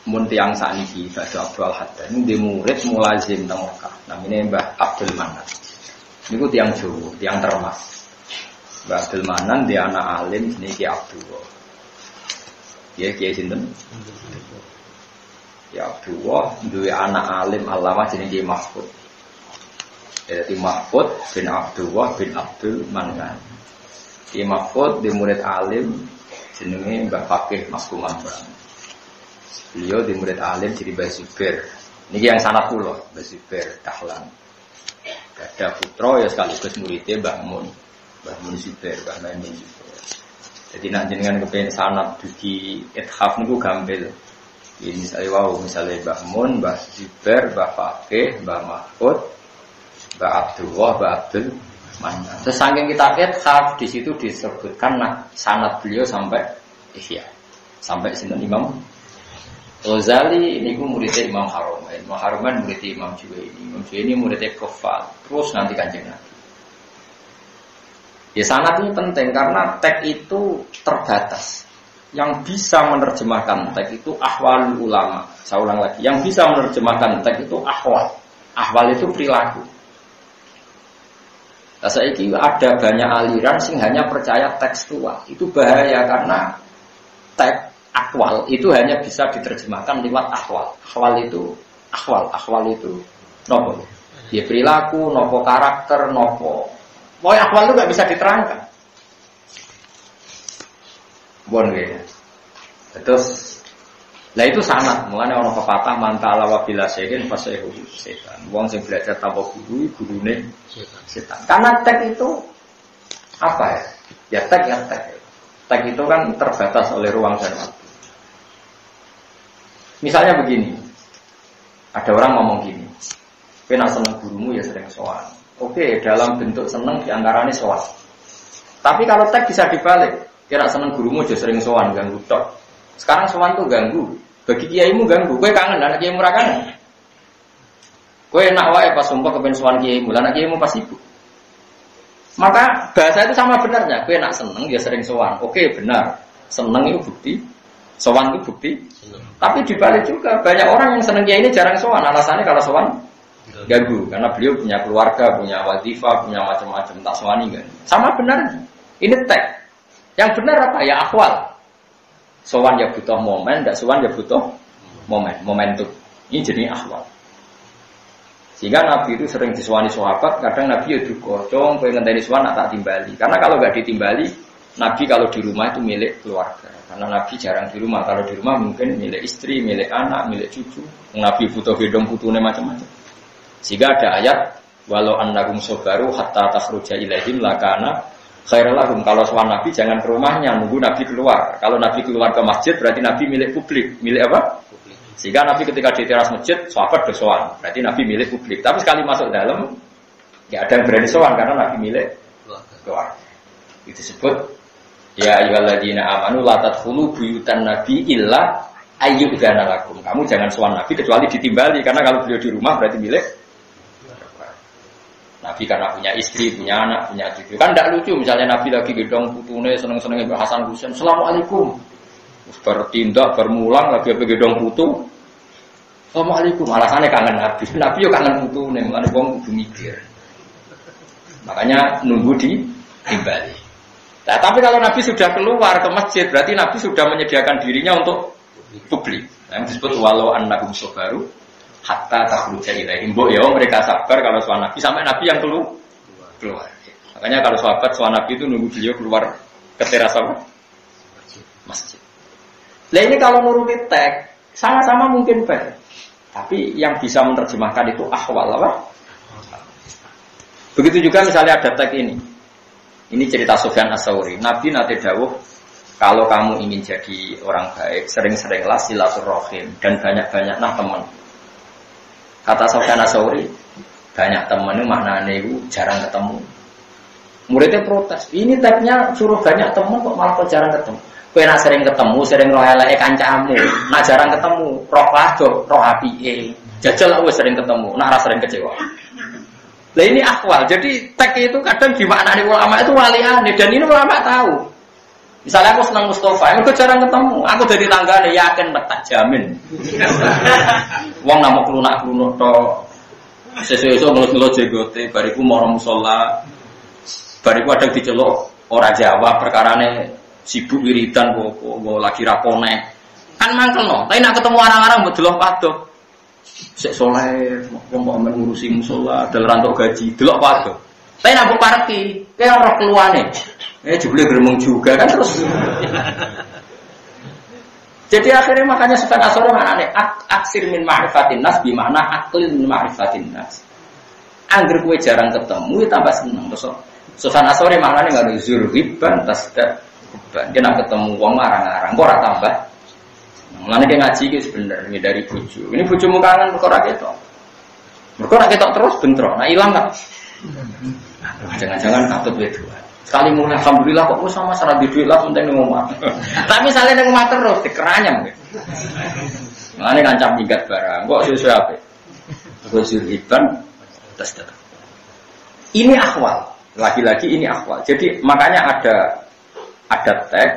mun tiyang sakniki Badha Abdul Haddad niku murid mulazim teng Mekah namine Mbah Abdul Manan niku tiyang Jawa tiyang Termas Mbah Abdul Manan dia anak alim jenenge Ki Abdullah ya Ki sinten ya Abdullah duwe anak alim alama jenenge Ki Mahfud jadi Mahfud bin Abdullah bin Abdul Manan Ki Mahfud di murid alim jenenge Mbah Fakih Mas Kumambang. Beliau di murid alim jadi Mbah Zubair. Niki yang sanad kula, Mbah Zubair Dahlan. Ada putra ya sekaligus muridnya Mbah Mun. Mbah Mun Zubair, Mbah Mun Zubair. Jadi nak jenengan kepengin sanad dugi ithaf niku gampil. Ini misalnya Mbah Mun, Mbah Zubair, Mbah Fakih, Mbah Mahfud, Mbah Abdullah, Mbah Abdul Manan. Terus saking kita ithaf di situ disebutkan sanad beliau sampai Ihya. Sampai sinten Imam Ghazali niku muridnya Imam Haromain. Imam Haromain muridnya Imam Juwaini. Imam Juwaini muridnya Kofal. Terus nanti Kanjeng Nabi. Ya sanad ini penting karena teks itu terbatas. Yang bisa menerjemahkan teks itu ahwal ulama. Saya ulang lagi. Yang bisa menerjemahkan teks itu ahwal. Ahwal itu perilaku. Nah, saiki ada banyak aliran sing hanya percaya tekstual. Itu bahaya karena teks akwal itu hanya bisa diterjemahkan lewat ahwal. Ahwal itu nopo? Ya perilaku, nopo karakter, nopo. Pokoknya akwal itu nggak bisa diterangkan. Bon ya. Terus, lah itu sanad. Mulanya orang pepatah mantala wabila sekin fasehu setan. Wong sing belajar tanpa gurune setan. Karena teks itu apa ya? Ya teks. Teks itu kan terbatas oleh ruang dan waktu. Misalnya begini, ada orang ngomong gini, kena seneng gurumu ya sering soal. Oke, dalam bentuk seneng diantaranya soal. Tapi kalau teks bisa dibalik, kena seneng gurumu ya sering soal, ganggu tok. Sekarang soal itu ganggu, bagi kiaimu ganggu. Kue kangen, anak kiaimu kangen. Kue enak wae pas sumpah kepen soal kiaimu, anak kiaimu pas sibuk. Maka bahasa itu sama benarnya, kue nak seneng ya sering soal. Oke, benar, seneng itu bukti. Sowan itu bukti, tapi dibalik juga banyak orang yang seneng kiai ini jarang sowan. Alasannya kalau sowan ganggu, karena beliau punya keluarga, punya wadifah, punya macam-macam, tak sowani kan. Sama benarnya. Ini teks. Yang benar apa? Ya akwal. Sowan ya butuh momen, tidak sowan ya butuh momentum. Ini jenis akwal. Sehingga Nabi itu sering disowani sahabat, kadang Nabi ya duka, "Cong, kowe ngenteni sowan tak timbali." Karena kalau nggak ditimbali, Nabi kalau di rumah itu milik keluarga. Karena Nabi jarang di rumah. Kalau di rumah mungkin milik istri, milik anak, milik cucu. Nabi butuh gendong putune macam-macam. Sehingga ada ayat, walau annahum sabaru hatta takhruja ilaihim lakana khairal lahum. Kalau sowan Nabi jangan ke rumahnya, nunggu Nabi keluar. Kalau Nabi keluar ke masjid berarti Nabi milik publik. Milik apa? Publik. Sehingga Nabi ketika di teras masjid, sahabat bersowan. Berarti Nabi milik publik. Tapi sekali masuk dalam, ya ada yang berani sowan karena Nabi milik keluarga. Itu disebut ya ayyuhalladzina amanu la tadkhulu buyutan nabi illa ayyudzana lakum. Kamu jangan sowan Nabi kecuali ditimbali karena kalau beliau di rumah berarti milik Nabi karena punya istri, punya anak, punya cucu. Kan enggak lucu misalnya Nabi lagi gedong putune seneng-senenge Mbak Hasan Husain, "Assalamualaikum." Terus bertindak bermulang lagi gedong putu. "Assalamualaikum." Alasannya kangen Nabi. Nabi yo kangen putune, mulane wong kudu mikir. Makanya nunggu ditimbali. Nah, tapi kalau Nabi sudah keluar ke masjid, berarti Nabi sudah menyediakan dirinya untuk publik. Nah, yang disebut walau annahum sabaru hatta takhruja ilaihim. Mbok ya mereka sabar kalau soal Nabi sampai Nabi yang keluar. Makanya kalau sahabat soal Nabi itu nunggu beliau keluar ke teras apa? Masjid. Nah, ini kalau nuruti teks sama-sama mungkin baik. Tapi yang bisa menerjemahkan itu ahwal apa? Begitu juga misalnya ada teks ini. Ini cerita Sufyan Ats-Tsauri. Nabi nate dawuh, kalau kamu ingin jadi orang baik, sering-seringlah silaturahim dan banyak-banyaklah teman. Kata Sufyan Ats-Tsauri, banyak teman itu maknanya itu jarang ketemu. Muridnya protes, ini teksnya suruh banyak teman kok malah kok jarang ketemu. Kowe nak sering ketemu, sering roh-eleke kancamu, nak jarang ketemu, roh waduh, roh apike. Jajal wis sering ketemu, nak ora sering kecewa. Lah ini akwal, jadi teks itu kadang dimaknani ulama itu waliane dan ini ulama tahu. Misalnya aku senang Mustafa, aku jarang ketemu, aku dari tanggane yakin tak jamin. Wong namuk klunak-klunuk tok. Sesuk-esuk ngelus-ngelus jenggote, bariku mara musala. Bariku ada diceluk ora jawab perkarane sibuk wiridan kok lagi rapone. Kan mangkelno, tapi nak ketemu orang-orang mbok delok padoh. Sik saleh, wong kok men ngurusi musala, dal rantuk gaji, delok padoh. Tapi nak mbok pareki, kaya ora keluane. Jebule gremeng juga kan terus. Jadi akhirnya makanya Sufyan Ats-Tsauri maknane aksir min ma'rifatin nas bi makna aqlil min ma'rifatin nas. Angger kowe jarang ketemu ya tambah seneng. Terus Sufyan Ats-Tsauri maknane ngene zurriban tasda. Dia nak ketemu wong arang-arang kok ora tambah. Mulane ki ngaji ki sebenarnya dari bojo. Ini bojomu kangen kok ora ketok. Mergo ora ketok terus bentro. Nah ilang kan. Jangan-jangan katut wedok. Sekali mulai alhamdulillah kok sama sarat di duit lah penting ning omah. Tapi misalnya ning omah terus dikeranyam. Makanya ngancam minggat barang. Kok sesuai apa? Gosur iban tes tetap. Ini akhwal. Lagi-lagi ini akhwal. Jadi makanya ada teks,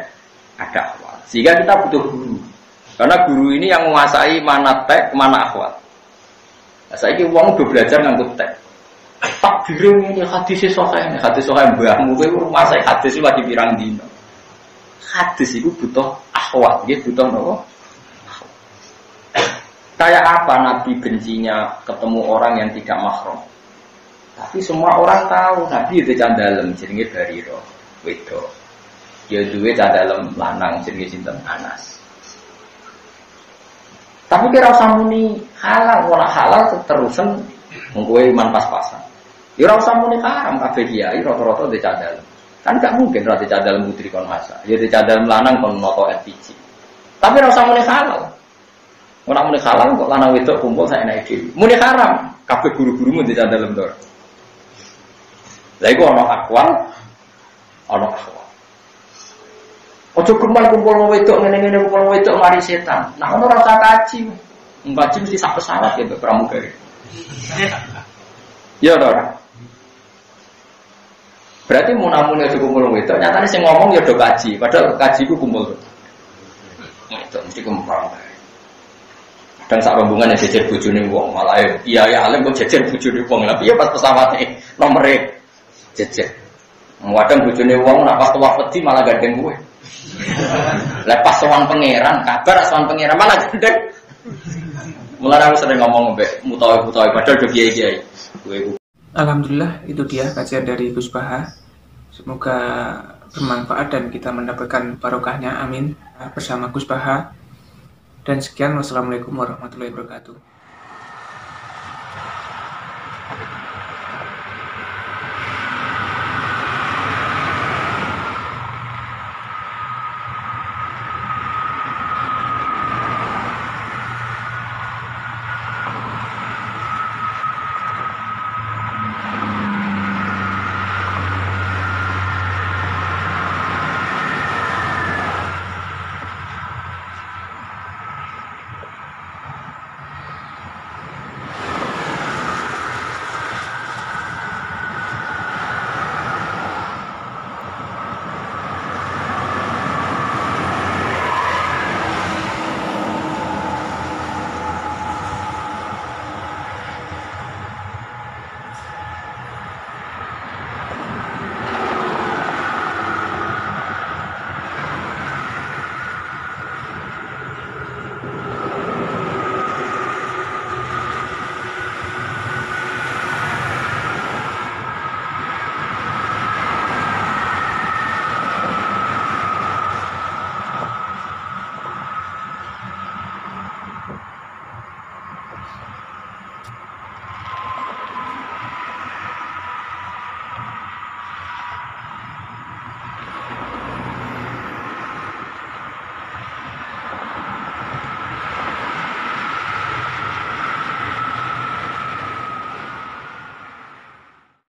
ada akhwal. Sehingga kita butuh guru. Karena guru ini yang menguasai mana teks, mana akhwal. Nah, saya ini uang udah belajar ngangkut teks. Tak biring ini hadis sohain mbahmu kowe menguasai hadis lagi pirang dino. Hadis itu butuh akhwat, dia butuh nopo. Kayak apa Nabi bencinya ketemu orang yang tidak mahram. Tapi semua orang tahu Nabi itu candalem jenenge Bariro, wedok. Dia duwe candalem lanang jenenge sinten Anas. Tapi kira usah muni halal, ora halal terusen kowe iman pas-pasan. Ya ora usah muni haram kabeh kiai rata-rata di cadal. Kan gak mungkin ora di cadal putri kon masak. Ya di cadal lanang kon noto LPG. Tapi ora usah muni halal. Ora muni halal kok lanang wedok kumpul sak enake dhewe. Muni haram kabeh guru-gurumu di cadal ndor. Lah iku ana akwal, ana akwal. Ojo kumpul wedok ngene-ngene kumpul wedok mari setan. Nah ono ora usah kaji. Ngaji mesti sak pesawat ya pramugari. Ya ora. Berarti munamun ya kumpul wedok, nyatane sing ngomong ya do kaji, padahal kaji ku kumpul. Itu mesti kumpul. Kadang sak rombongan yang jejer bojone wong, malah iya ya alim kok jejer bojone wong. Lah piye pas pesawate nomere jejer. Kadang bojone wong nak pas tuwa wedi malah gandeng kowe. Lah pas sowan pangeran, kabar sowan pangeran malah gandeng. Mulane aku sering ngomong mbek mutawi-mutawi padahal do kiai-kiai.
Alhamdulillah, itu dia kajian dari Gus Baha. Semoga bermanfaat dan kita mendapatkan barokahnya, amin, bersama Gus Baha. Dan sekian, wassalamualaikum warahmatullahi wabarakatuh.